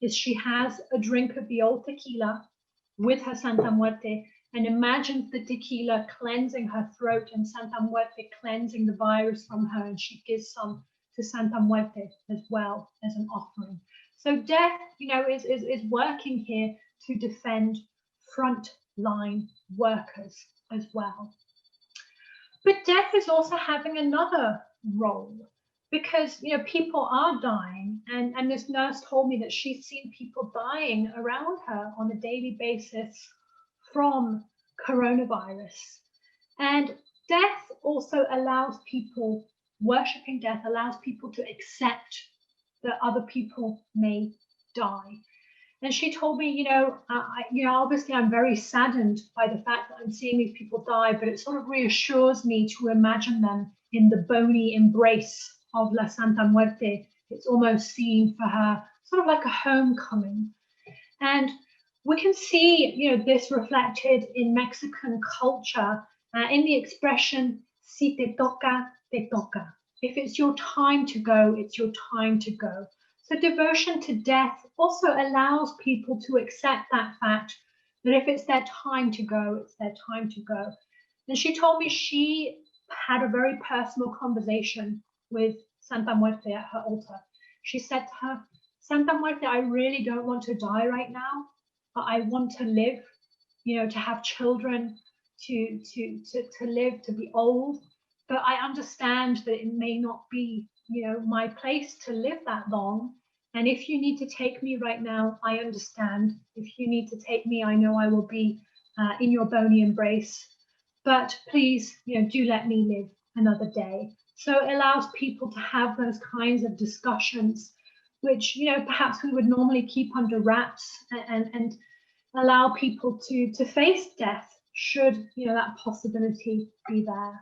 is she has a drink of the old tequila with her Santa Muerte and imagines the tequila cleansing her throat and Santa Muerte cleansing the virus from her. And she gives some to Santa Muerte as well as an offering. So death, you know, is working here to defend frontline workers as well. But death is also having another role because, you know, people are dying, and this nurse told me that she's seen people dying around her on a daily basis from coronavirus. And death also allows people, worshipping death allows people to accept that other people may die. And she told me, you know, obviously I'm very saddened by the fact that I'm seeing these people die, but it sort of reassures me to imagine them in the bony embrace of La Santa Muerte. It's almost seen for her sort of like a homecoming. And we can see, you know, this reflected in Mexican culture in the expression, si te toca, te toca. If it's your time to go, it's your time to go. So devotion to death also allows people to accept that fact that if it's their time to go, it's their time to go. And she told me she had a very personal conversation with Santa Muerte at her altar. She said to her, Santa Muerte, I really don't want to die right now, but I want to live, you know, to have children, to live, to be old. But I understand that it may not be, you know, my place to live that long. And if you need to take me right now, I understand. If you need to take me, I know I will be in your bony embrace. But please, you know, do let me live another day. So it allows people to have those kinds of discussions, which, you know, perhaps we would normally keep under wraps, and allow people to face death should, you know, that possibility be there.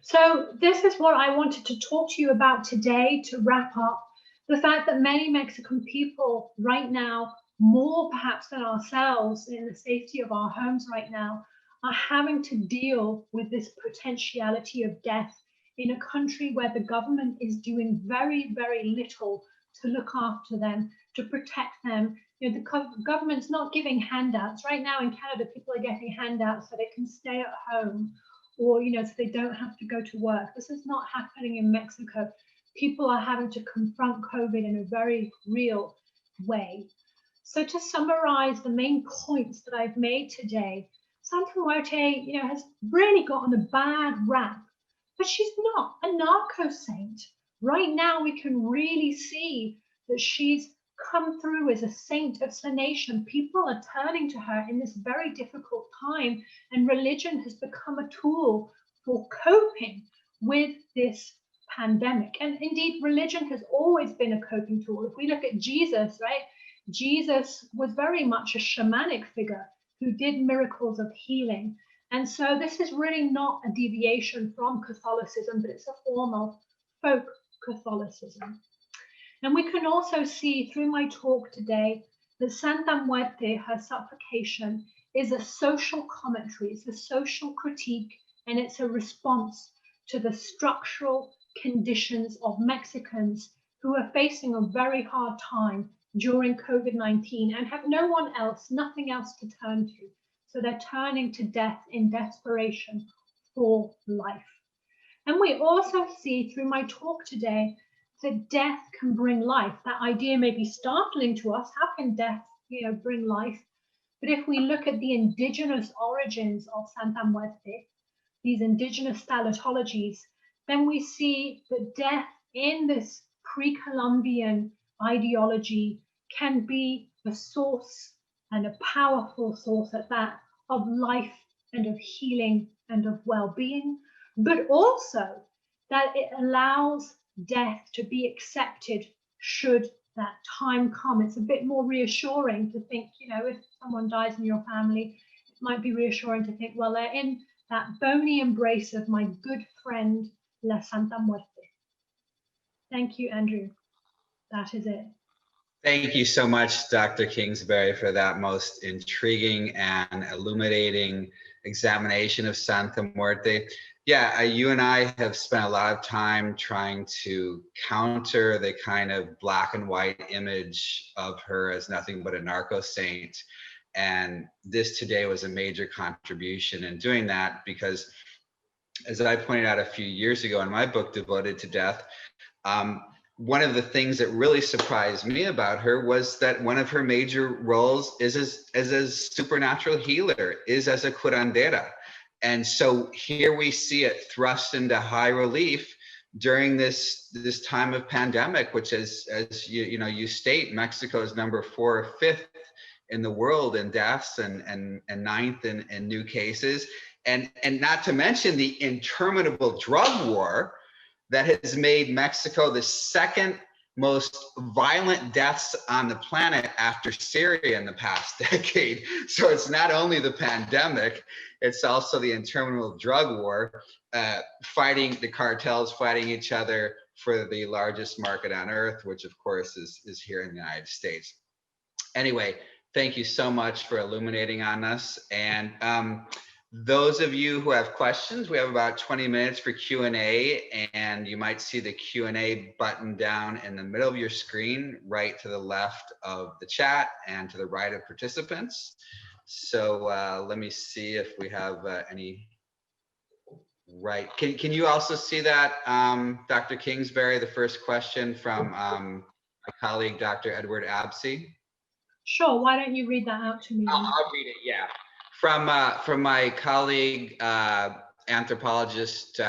So this is what I wanted to talk to you about today to wrap up. The fact that many Mexican people right now, more perhaps than ourselves in the safety of our homes right now, are having to deal with this potentiality of death in a country where the government is doing very, very little to look after them, to protect them. You know, the government's not giving handouts. Right now in Canada, people are getting handouts so they can stay at home, or, you know, so they don't have to go to work. This is not happening in Mexico. People are having to confront COVID in a very real way. So to summarize the main points that I've made today, Santa Muerte, you know, has really gotten a bad rap, but she's not a narco saint. Right now, we can really see that she's come through as a saint of the nation. People are turning to her in this very difficult time, and religion has become a tool for coping with this pandemic. And indeed, religion has always been a coping tool. If we look at Jesus, right? Jesus was very much a shamanic figure who did miracles of healing. And so this is really not a deviation from Catholicism, but it's a form of folk Catholicism. And we can also see through my talk today that Santa Muerte, her supplication, is a social commentary, it's a social critique, and it's a response to the structural conditions of Mexicans who are facing a very hard time during COVID-19 and have no one else, nothing else to turn to. So they're turning to death in desperation for life. And we also see through my talk today that death can bring life. That idea may be startling to us. How can death, you know, bring life? But if we look at the indigenous origins of Santa Muerte, these indigenous thanatologies, then we see that death in this pre-Columbian ideology can be a source, and a powerful source at that, of life and of healing and of well-being, but also that it allows death to be accepted should that time come. It's a bit more reassuring to think, you know, if someone dies in your family, it might be reassuring to think, well, they're in that bony embrace of my good friend, La Santa Muerte. Thank you, Andrew. That is it. Thank you so much, Dr. Kingsbury, for that most intriguing and illuminating examination of Santa Muerte. Yeah, you and I have spent a lot of time trying to counter the kind of black and white image of her as nothing but a narco saint. And this today was a major contribution in doing that, because as I pointed out a few years ago in my book, Devoted to Death, one of the things that really surprised me about her was that one of her major roles is as a supernatural healer, is as a curandera. And so here we see it thrust into high relief during this time of pandemic, which is, as you state, Mexico is number 4 or 5th in the world in deaths, and 9th in new cases. And not to mention the interminable drug war that has made Mexico the second most violent deaths on the planet after Syria in the past decade. So it's not only the pandemic, it's also the interminable drug war, fighting the cartels, fighting each other for the largest market on earth, which of course is here in the United States. Anyway, thank you so much for illuminating on us. And Those of you who have questions, we have about 20 minutes for Q&A, and you might see the Q&A button down in the middle of your screen, right to the left of the chat and to the right of participants. So let me see if we have any. Right. Can you also see that, Dr. Kingsbury, the first question from my colleague, Dr. Edward Absey? Sure, why don't you read that out to me? I'll read it, yeah. From my colleague, anthropologist,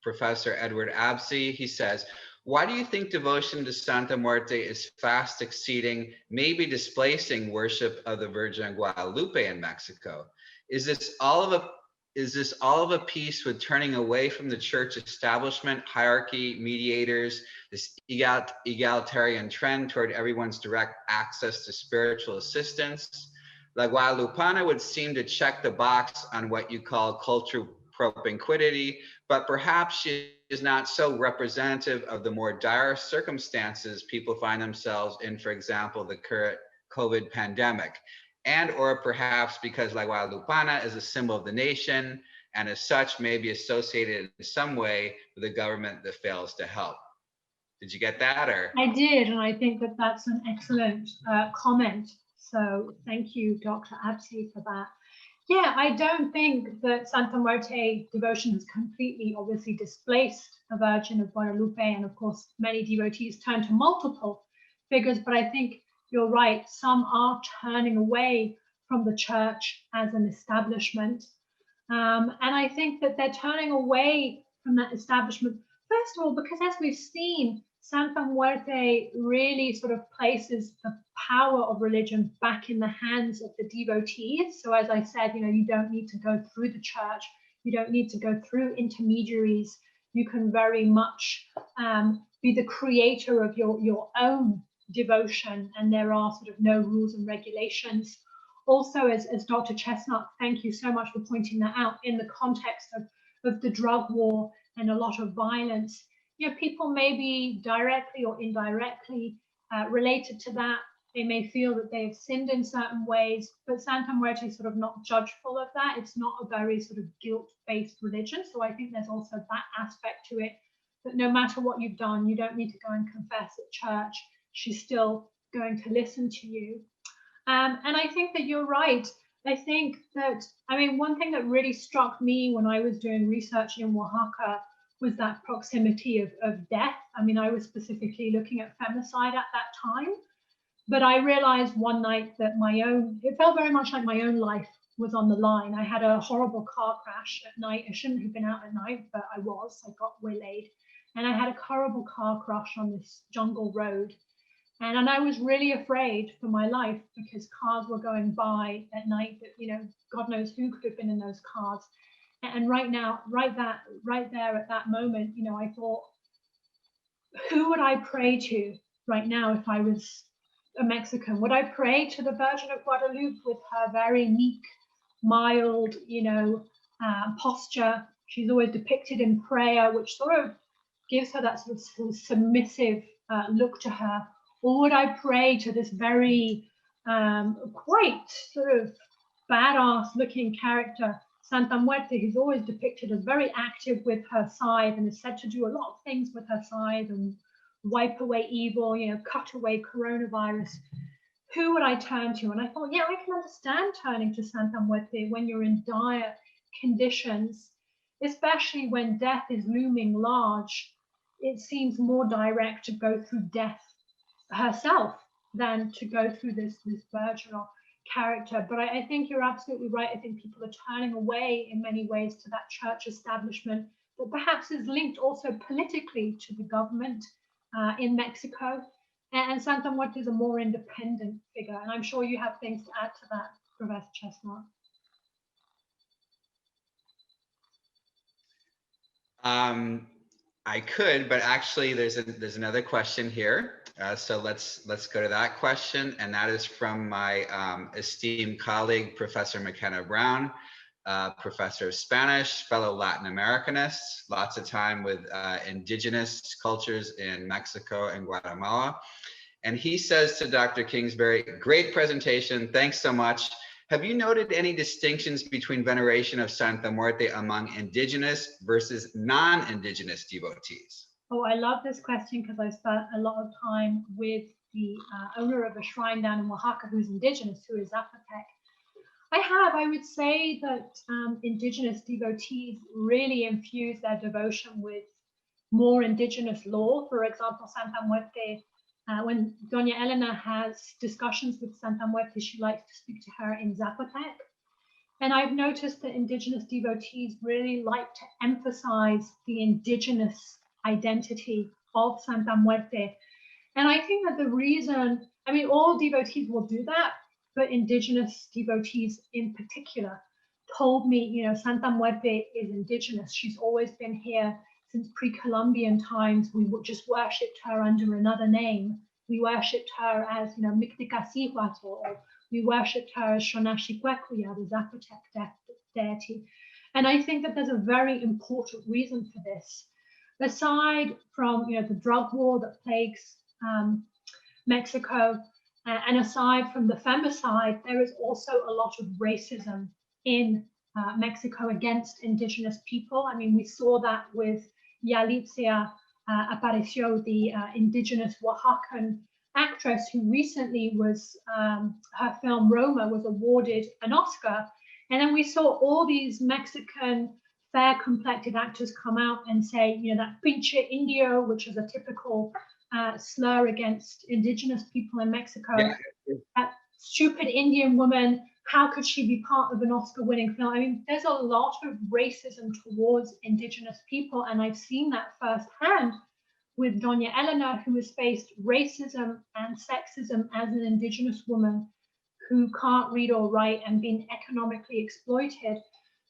Professor Edward Absey, he says, why do you think devotion to Santa Muerte is fast exceeding, maybe displacing worship of the Virgin Guadalupe in Mexico? Is this all of a piece with turning away from the church establishment, hierarchy, mediators, this egalitarian trend toward everyone's direct access to spiritual assistance? La Guadalupana would seem to check the box on what you call cultural propinquity, but perhaps she is not so representative of the more dire circumstances people find themselves in, for example, the current COVID pandemic. And or perhaps because La Guadalupana is a symbol of the nation and as such may be associated in some way with a government that fails to help. Did you get that? Or I did, and I think that that's an excellent comment. So thank you, Dr. Absey, for that. Yeah, I don't think that Santa Muerte devotion has completely, obviously, displaced the Virgin of Guadalupe, and of course, many devotees turn to multiple figures, but I think you're right, some are turning away from the church as an establishment. And I think that they're turning away from that establishment, first of all, because as we've seen, Santa Muerte really sort of places the power of religion back in the hands of the devotees. So as I said, you don't need to go through the church. You don't need to go through intermediaries. You can very much be the creator of your own devotion, and there are sort of no rules and regulations. Also, as Dr. Chestnut, thank you so much for pointing that out, in the context of the drug war and a lot of violence, people may be directly or indirectly related to that. They may feel that they have sinned in certain ways, but Santa Muerte is sort of not judgeful of that. It's not a very sort of guilt-based religion. So I think there's also that aspect to it, that no matter what you've done, you don't need to go and confess at church. She's still going to listen to you. And I think that you're right. I think that, one thing that really struck me when I was doing research in Oaxaca was that proximity of death. I was specifically looking at femicide at that time, but I realized one night that it felt very much like my own life was on the line. I had a horrible car crash at night. I shouldn't have been out at night, but I got waylaid. And I had a horrible car crash on this jungle road. And I was really afraid for my life because cars were going by at night that, God knows who could have been in those cars. And right there at that moment, I thought, who would I pray to right now if I was a Mexican? Would I pray to the Virgin of Guadalupe with her very meek, mild, posture? She's always depicted in prayer, which sort of gives her that sort of submissive look to her. Or would I pray to this very quite sort of badass looking character, Santa Muerte, who's always depicted as very active with her scythe and is said to do a lot of things with her scythe and wipe away evil, cut away coronavirus? Who would I turn to? And I thought, yeah, I can understand turning to Santa Muerte when you're in dire conditions, especially when death is looming large. It seems more direct to go through death herself than to go through this virginal character. But I think you're absolutely right. I think people are turning away in many ways to that church establishment that perhaps is linked also politically to the government in Mexico. And Santa Muerte is a more independent figure. And I'm sure you have things to add to that, Professor Chestnut. I could, but actually there's another question here. So let's go to that question, and that is from my esteemed colleague, Professor McKenna Brown, professor of Spanish, fellow Latin Americanist, lots of time with indigenous cultures in Mexico and Guatemala. And he says to Dr. Kingsbury, great presentation, thanks so much. Have you noted any distinctions between veneration of Santa Muerte among indigenous versus non-indigenous devotees? Oh, I love this question because I spent a lot of time with the owner of a shrine down in Oaxaca who's indigenous, who is Zapotec. I would say that indigenous devotees really infuse their devotion with more indigenous lore. For example, Santa Muerte, when Doña Elena has discussions with Santa Muerte, she likes to speak to her in Zapotec. And I've noticed that indigenous devotees really like to emphasize the indigenous identity of Santa Muerte. And I think that the reason, I mean, all devotees will do that, but indigenous devotees in particular told me, you know, Santa Muerte is indigenous. She's always been here since pre-Columbian times. We just worshipped her under another name. We worshipped her as, you know, Mictecacíhuatl, or we worshipped her as Xonacxicuecuya, the Zapotec deity. And I think that there's a very important reason for this. Aside from, you know, the drug war that plagues Mexico, and aside from the femicide, there is also a lot of racism in Mexico against indigenous people. I mean, we saw that with Yalitza Aparicio, the indigenous Oaxacan actress who recently was, her film Roma was awarded an Oscar. And then we saw all these Mexican fair complected actors come out and say, you know, that pinche indio, which is a typical slur against indigenous people in Mexico. Yeah. That stupid Indian woman, how could she be part of an Oscar-winning film? I mean, there's a lot of racism towards indigenous people, and I've seen that firsthand with Doña Elena, who has faced racism and sexism as an indigenous woman who can't read or write and been economically exploited.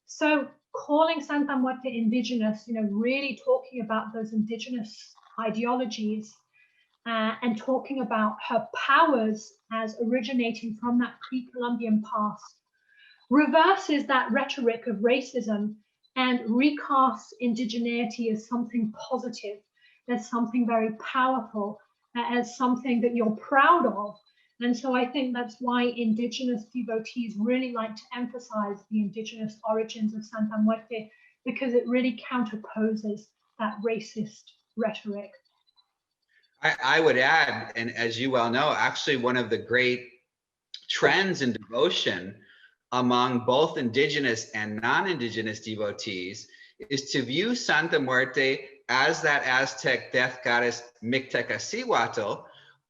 So calling Santa Muerte indigenous, you know, really talking about those indigenous ideologies and talking about her powers as originating from that pre-Columbian past, reverses that rhetoric of racism and recasts indigeneity as something positive, as something very powerful, as something that you're proud of. And so I think that's why indigenous devotees really like to emphasize the indigenous origins of Santa Muerte, because it really counterposes that racist rhetoric. I would add, and as you well know, actually one of the great trends in devotion among both indigenous and non-indigenous devotees is to view Santa Muerte as that Aztec death goddess Mictecacíhuatl,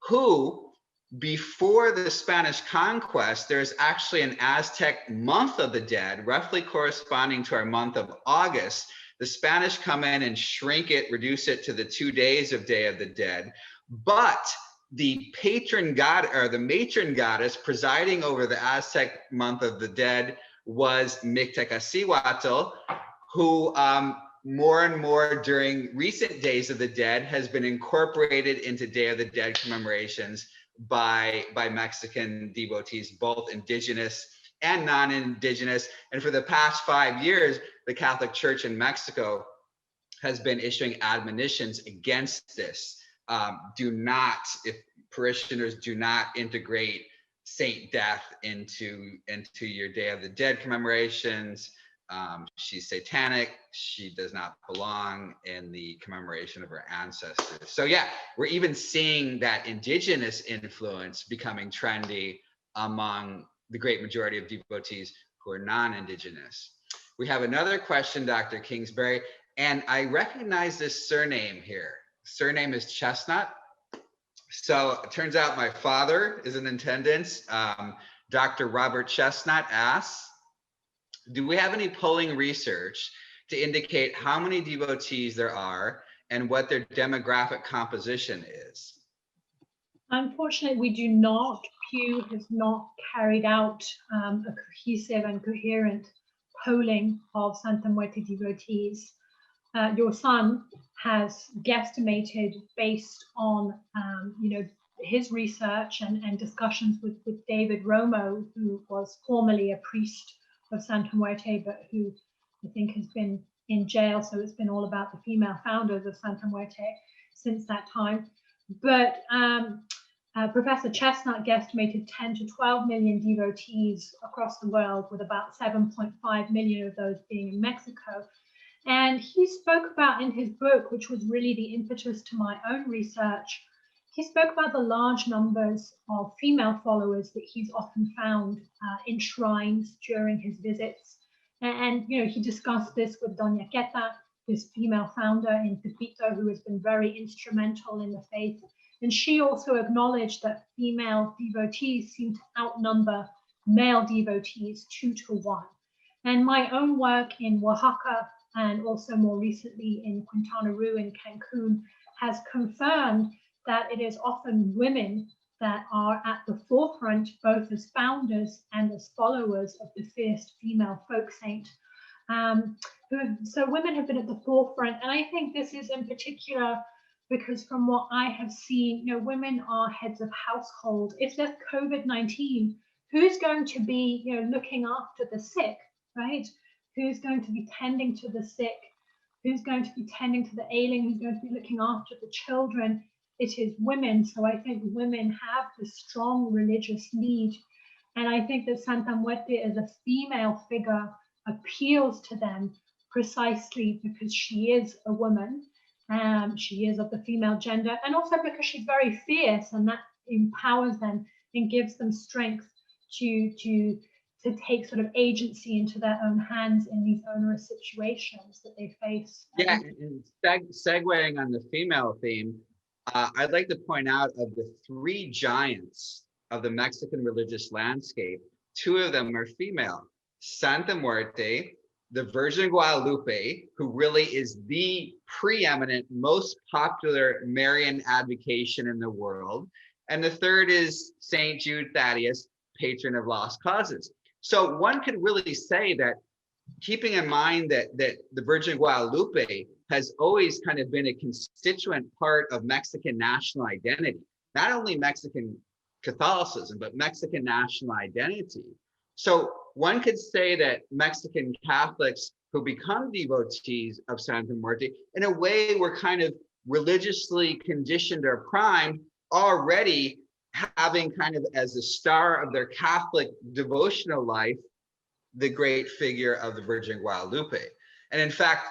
who before the Spanish conquest, there's actually an Aztec month of the dead, roughly corresponding to our month of August. The Spanish come in and shrink it, reduce it to the 2 days of Day of the Dead. But the patron god, or the matron goddess presiding over the Aztec month of the dead was Mictecacíhuatl, who more and more during recent Days of the Dead has been incorporated into Day of the Dead commemorations by Mexican devotees, both indigenous and non-indigenous. And for the past 5 years, the Catholic Church in Mexico has been issuing admonitions against this. If parishioners do not integrate Saint Death into your Day of the Dead commemorations. She's satanic. She does not belong in the commemoration of her ancestors. So yeah, we're even seeing that indigenous influence becoming trendy among the great majority of devotees who are non-indigenous. We have another question, Dr. Kingsbury, and I recognize this surname here. Surname is Chestnut. So it turns out my father is in attendance. Dr. Robert Chestnut asks, do we have any polling research to indicate how many devotees there are and what their demographic composition is? Unfortunately, we do not. Pew has not carried out a cohesive and coherent polling of Santa Muerte devotees. Your son has guesstimated based on his research and discussions with David Romo, who was formerly a priest of Santa Muerte, but who I think has been in jail. So it's been all about the female founders of Santa Muerte since that time. But Professor Chestnut guesstimated 10 to 12 million devotees across the world, with about 7.5 million of those being in Mexico. And he spoke about in his book, which was really the impetus to my own research, he spoke about the large numbers of female followers that he's often found in shrines during his visits. And you know, he discussed this with Doña Queta, this female founder in Tepito, who has been very instrumental in the faith. And she also acknowledged that female devotees seem to outnumber male devotees 2 to 1. And my own work in Oaxaca, and also more recently in Quintana Roo in Cancun, has confirmed that it is often women that are at the forefront, both as founders and as followers of the fierce female folk saint. So women have been at the forefront, and I think this is in particular because from what I have seen, you know, women are heads of household. If there's COVID-19, who's going to be, you know, looking after the sick, right? Who's going to be tending to the sick? Who's going to be tending to the ailing? Who's going to be looking after the children? It is women. So I think women have the strong religious need. And I think that Santa Muerte as a female figure appeals to them precisely because she is a woman. She is of the female gender, and also because she's very fierce, and that empowers them and gives them strength to take sort of agency into their own hands in these onerous situations that they face. Yeah, and segueing on the female theme, I'd like to point out of the 3 giants of the Mexican religious landscape, 2 of them are female. Santa Muerte, the Virgin Guadalupe, who really is the preeminent, most popular Marian advocation in the world. And the third is St. Jude Thaddeus, patron of lost causes. So one could really say that, keeping in mind that the Virgin Guadalupe has always kind of been a constituent part of Mexican national identity, not only Mexican Catholicism, but Mexican national identity. So one could say that Mexican Catholics who become devotees of Santa Muerte, in a way, were kind of religiously conditioned or primed already, having kind of as the star of their Catholic devotional life, the great figure of the Virgin Guadalupe. And in fact,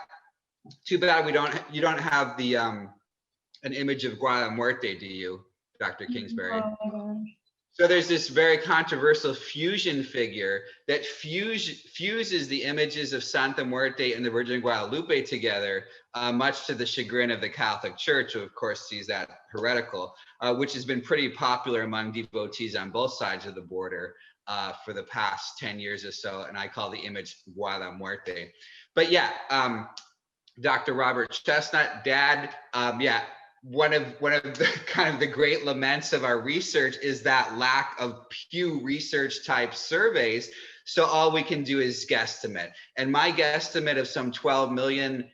too bad you don't have the an image of Guadamuerte, do you, Dr. Kingsbury? So there's this very controversial fusion figure that fuses the images of Santa Muerte and the Virgin Guadalupe together, much to the chagrin of the Catholic Church, who of course sees that heretical, which has been pretty popular among devotees on both sides of the border for the past 10 years or so, and I call the image Guadamuerte. But yeah, Dr. Robert Chestnut, Dad, yeah. One of the kind of the great laments of our research is that lack of Pew Research type surveys. So all we can do is guesstimate. And my guesstimate of some 12 million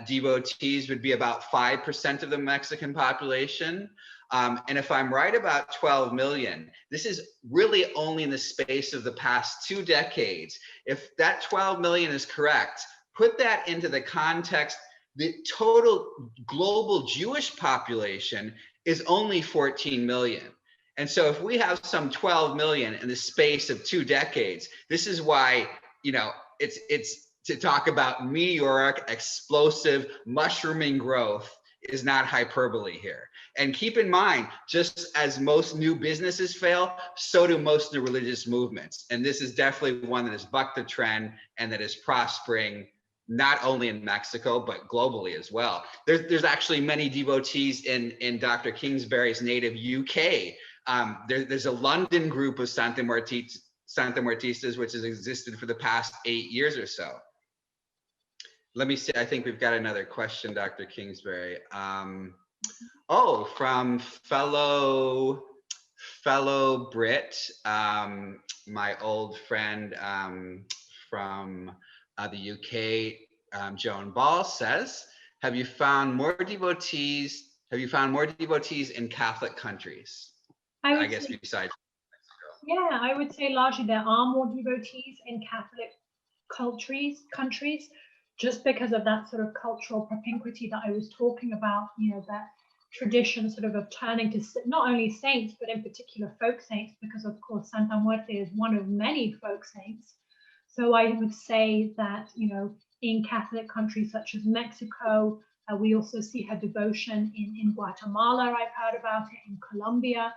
devotees would be about 5% of the Mexican population. And if I'm right about 12 million, this is really only in the space of the past 2 decades. If that 12 million is correct, put that into the context. The total global Jewish population is only 14 million. And so if we have some 12 million in the space of 2 decades, this is why, you know, it's to talk about meteoric, explosive, mushrooming growth is not hyperbole here. And keep in mind, just as most new businesses fail, so do most new religious movements. And this is definitely one that has bucked the trend and that is prospering, not only in Mexico, but globally as well. There's actually many devotees in Dr. Kingsbury's native UK. There's a London group of Santa Muertistas, which has existed for the past 8 years or so. Let me see, I think we've got another question, Dr. Kingsbury. Oh, from fellow Brit, my old friend from the UK, Joan Ball says, have you found more devotees in Catholic countries? I guess besides Mexico. Yeah, I would say largely there are more devotees in Catholic countries, just because of that sort of cultural propinquity that I was talking about, you know, that tradition sort of turning to not only saints, but in particular folk saints, because of course Santa Muerte is one of many folk saints. So I would say that, you know, in Catholic countries such as Mexico, we also see her devotion in Guatemala, I've heard about it, in Colombia,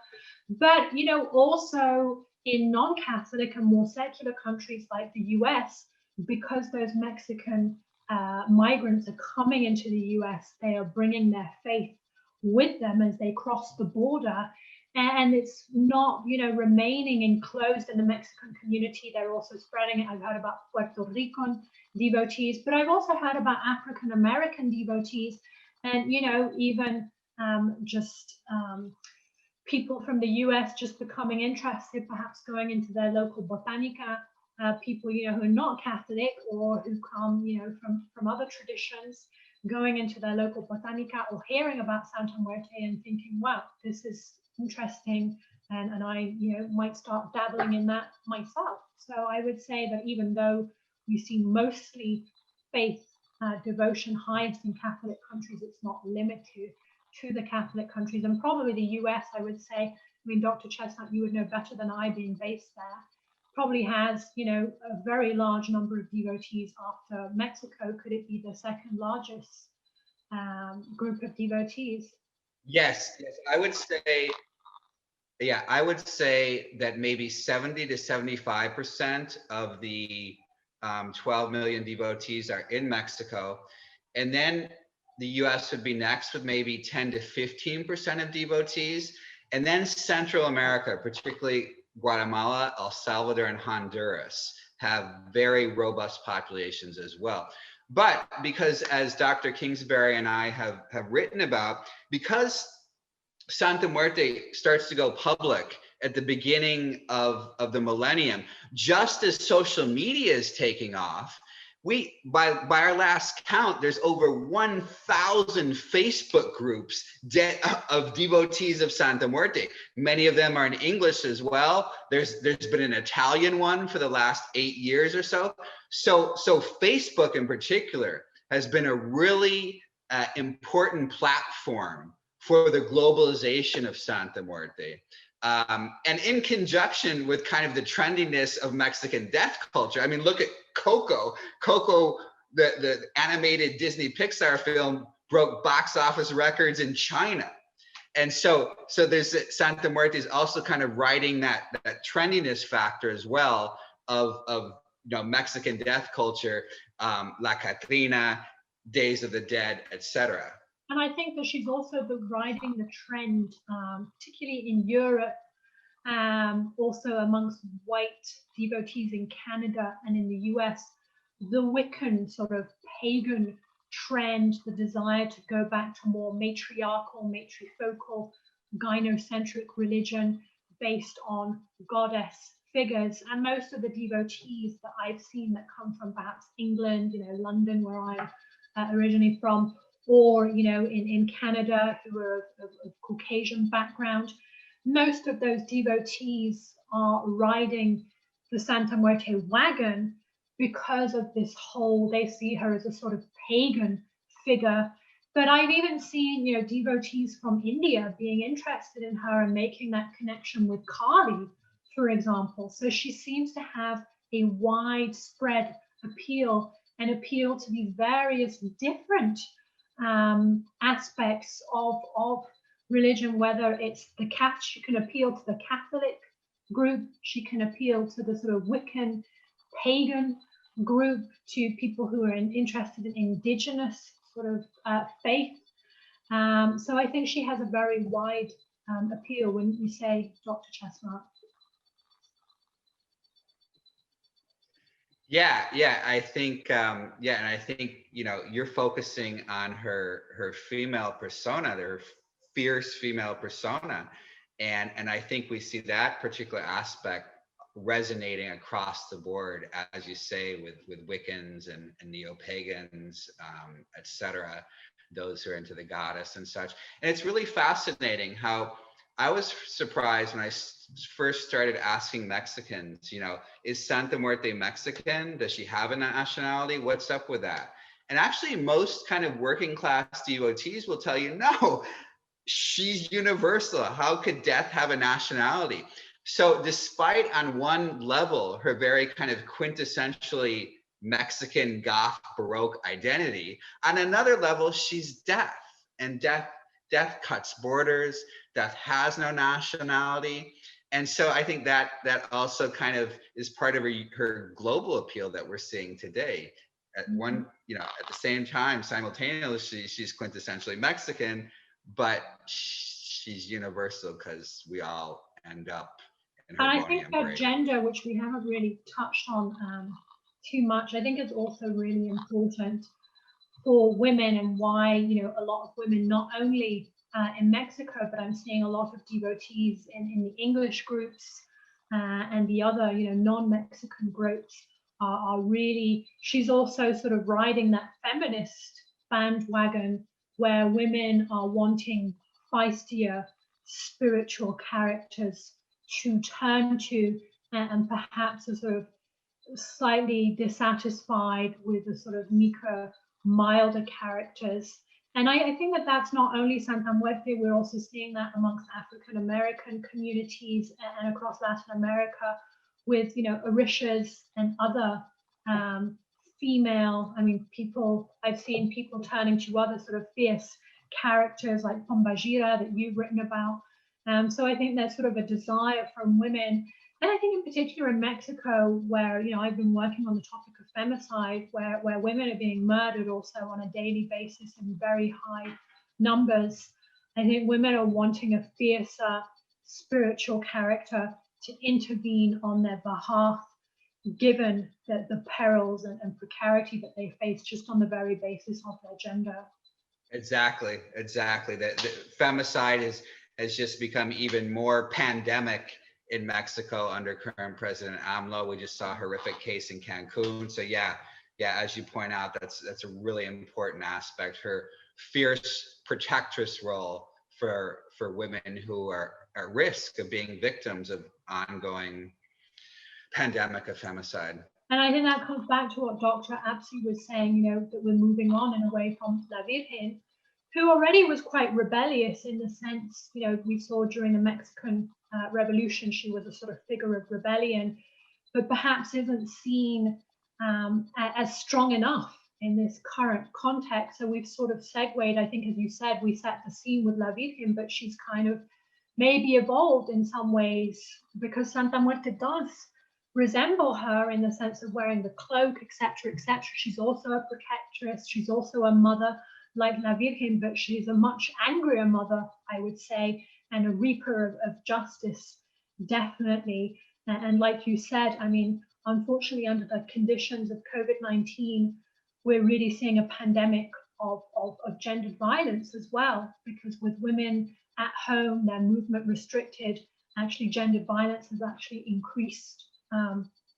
but, you know, also in non-Catholic and more secular countries like the US, because those Mexican migrants are coming into the US, they are bringing their faith with them as they cross the border, and it's not, you know, remaining enclosed in the Mexican community. They're also spreading it. I've heard about Puerto Rican devotees, but I've also heard about African American devotees, and, you know, even people from the US just becoming interested, perhaps going into their local botanica, people, you know, who are not Catholic or who come, you know, from other traditions, going into their local botanica or hearing about Santa Muerte and thinking, wow, this is interesting, and I, you know, might start dabbling in that myself. So I would say that even though you see mostly faith devotion highest in Catholic countries, it's not limited to the Catholic countries, and probably the US, I would say. I mean, Dr. Chestnut, you would know better than I, being based there, probably has, you know, a very large number of devotees after Mexico. Could it be the second largest group of devotees? Yes, I would say, yeah, I would say that maybe 70 to 75% of the 12 million devotees are in Mexico. And then the US would be next with maybe 10 to 15% of devotees. And then Central America, particularly Guatemala, El Salvador, and Honduras, have very robust populations as well. But because, as Dr. Kingsbury and I have written about, because Santa Muerte starts to go public at the beginning of the millennium, just as social media is taking off, by our last count, there's over 1,000 Facebook groups of devotees of Santa Muerte. Many of them are in English as well. There's been an Italian one for the last 8 years or so. So Facebook in particular has been a really important platform for the globalization of Santa Muerte. And in conjunction with kind of the trendiness of Mexican death culture. I mean, look at Coco. Coco, the animated Disney Pixar film, broke box office records in China. And so there's Santa Muerte is also kind of riding that trendiness factor as well of you know, Mexican death culture, La Catrina, Days of the Dead, etc. And I think that she's also been riding the trend, particularly in Europe, also amongst white devotees in Canada and in the US, the Wiccan sort of pagan trend, the desire to go back to more matriarchal, matrifocal, gynocentric religion based on goddess figures. And most of the devotees that I've seen that come from perhaps England, you know, London, where I'm originally from, or, you know, in Canada, who are of Caucasian background, most of those devotees are riding the Santa Muerte wagon because of this whole, they see her as a sort of pagan figure. But I've even seen, you know, devotees from India being interested in her and making that connection with Kali, for example. So she seems to have a widespread appeal to these various different aspects of religion, whether it's the Catholic, she can appeal to the Catholic group, she can appeal to the sort of Wiccan pagan group, to people who are interested in indigenous sort of faith. So I think she has a very wide appeal, wouldn't you say, Dr. Chestnut? Yeah, I think, and I think, you know, you're focusing on her female persona, her fierce female persona, and I think we see that particular aspect resonating across the board, as you say, with Wiccans and neo-pagans, etc., those who are into the goddess and such. And it's really fascinating how I was surprised when I first started asking Mexicans, you know, is Santa Muerte Mexican? Does she have a nationality? What's up with that? And actually most kind of working class devotees will tell you, no, she's universal. How could death have a nationality? So despite on one level, her very kind of quintessentially Mexican Goth Baroque identity, on another level, she's death, and death cuts borders, death has no nationality. And so I think that also kind of is part of her global appeal that we're seeing today. At one, at the same time, simultaneously, she's quintessentially Mexican, but she's universal because we all end up in her And I body think and that brain. gender, which we haven't really touched on too much, I think is also really important for women, and why, a lot of women, not only in Mexico, but I'm seeing a lot of devotees in the English groups and the other, non-Mexican groups are really, she's also sort of riding that feminist bandwagon where women are wanting feistier spiritual characters to turn to, and perhaps are sort of slightly dissatisfied with the sort of meeker, milder characters. And I think that that's not only Santa Muerte, we're also seeing that amongst African American communities and across Latin America with, orishas and other female, people, I've seen people turning to other sort of fierce characters like Pombagira that you've written about. So I think there's sort of a desire from women, and I think in particular in Mexico, where, I've been working on the topic of femicide, where women are being murdered also on a daily basis in very high numbers. I think women are wanting a fiercer spiritual character to intervene on their behalf, given the perils and precarity that they face just on the very basis of their gender. Exactly. The femicide has just become even more pandemic in Mexico under current President AMLO. We just saw a horrific case in Cancun. So yeah, as you point out, that's a really important aspect. Her fierce protectress role for women who are at risk of being victims of ongoing pandemic of femicide. And I think that comes back to what Dr. Apsi was saying, that we're moving on and away from La Virgen, who already was quite rebellious in the sense, we saw during the Mexican Revolution, she was a sort of figure of rebellion, but perhaps isn't seen as strong enough in this current context. So we've sort of segued, I think, as you said, we set the scene with La Virgen, but she's kind of maybe evolved in some ways, because Santa Muerte does resemble her in the sense of wearing the cloak, etc., etc. She's also a protectress, she's also a mother like La Virgen, but she's a much angrier mother, I would say, and a reaper of justice, definitely. And like you said, unfortunately, under the conditions of COVID-19, we're really seeing a pandemic of gendered violence as well, because with women at home, their movement restricted, actually gendered violence has actually increased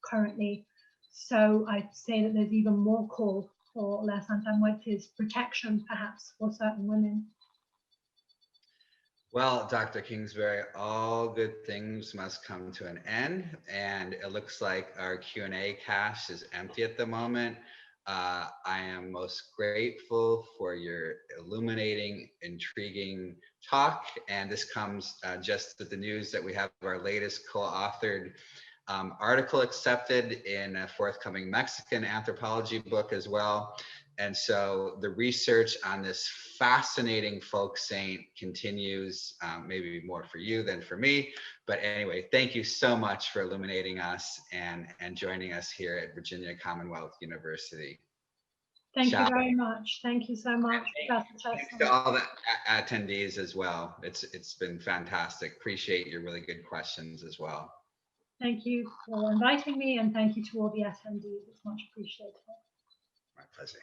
currently. So I'd say that there's even more call for La Santa Muerte's protection, perhaps, for certain women. Well, Dr. Kingsbury, all good things must come to an end, and it looks like our Q&A cache is empty at the moment. I am most grateful for your illuminating, intriguing talk, and this comes just with the news that we have our latest co-authored article accepted in a forthcoming Mexican anthropology book as well. And so the research on this fascinating folk saint continues, maybe more for you than for me. But anyway, thank you so much for illuminating us and joining us here at Virginia Commonwealth University. Thank you very much. Thank you so much. Thanks to all the attendees as well. It's been fantastic. Appreciate your really good questions as well. Thank you for inviting me, and thank you to all the attendees. It's much appreciated. My pleasure.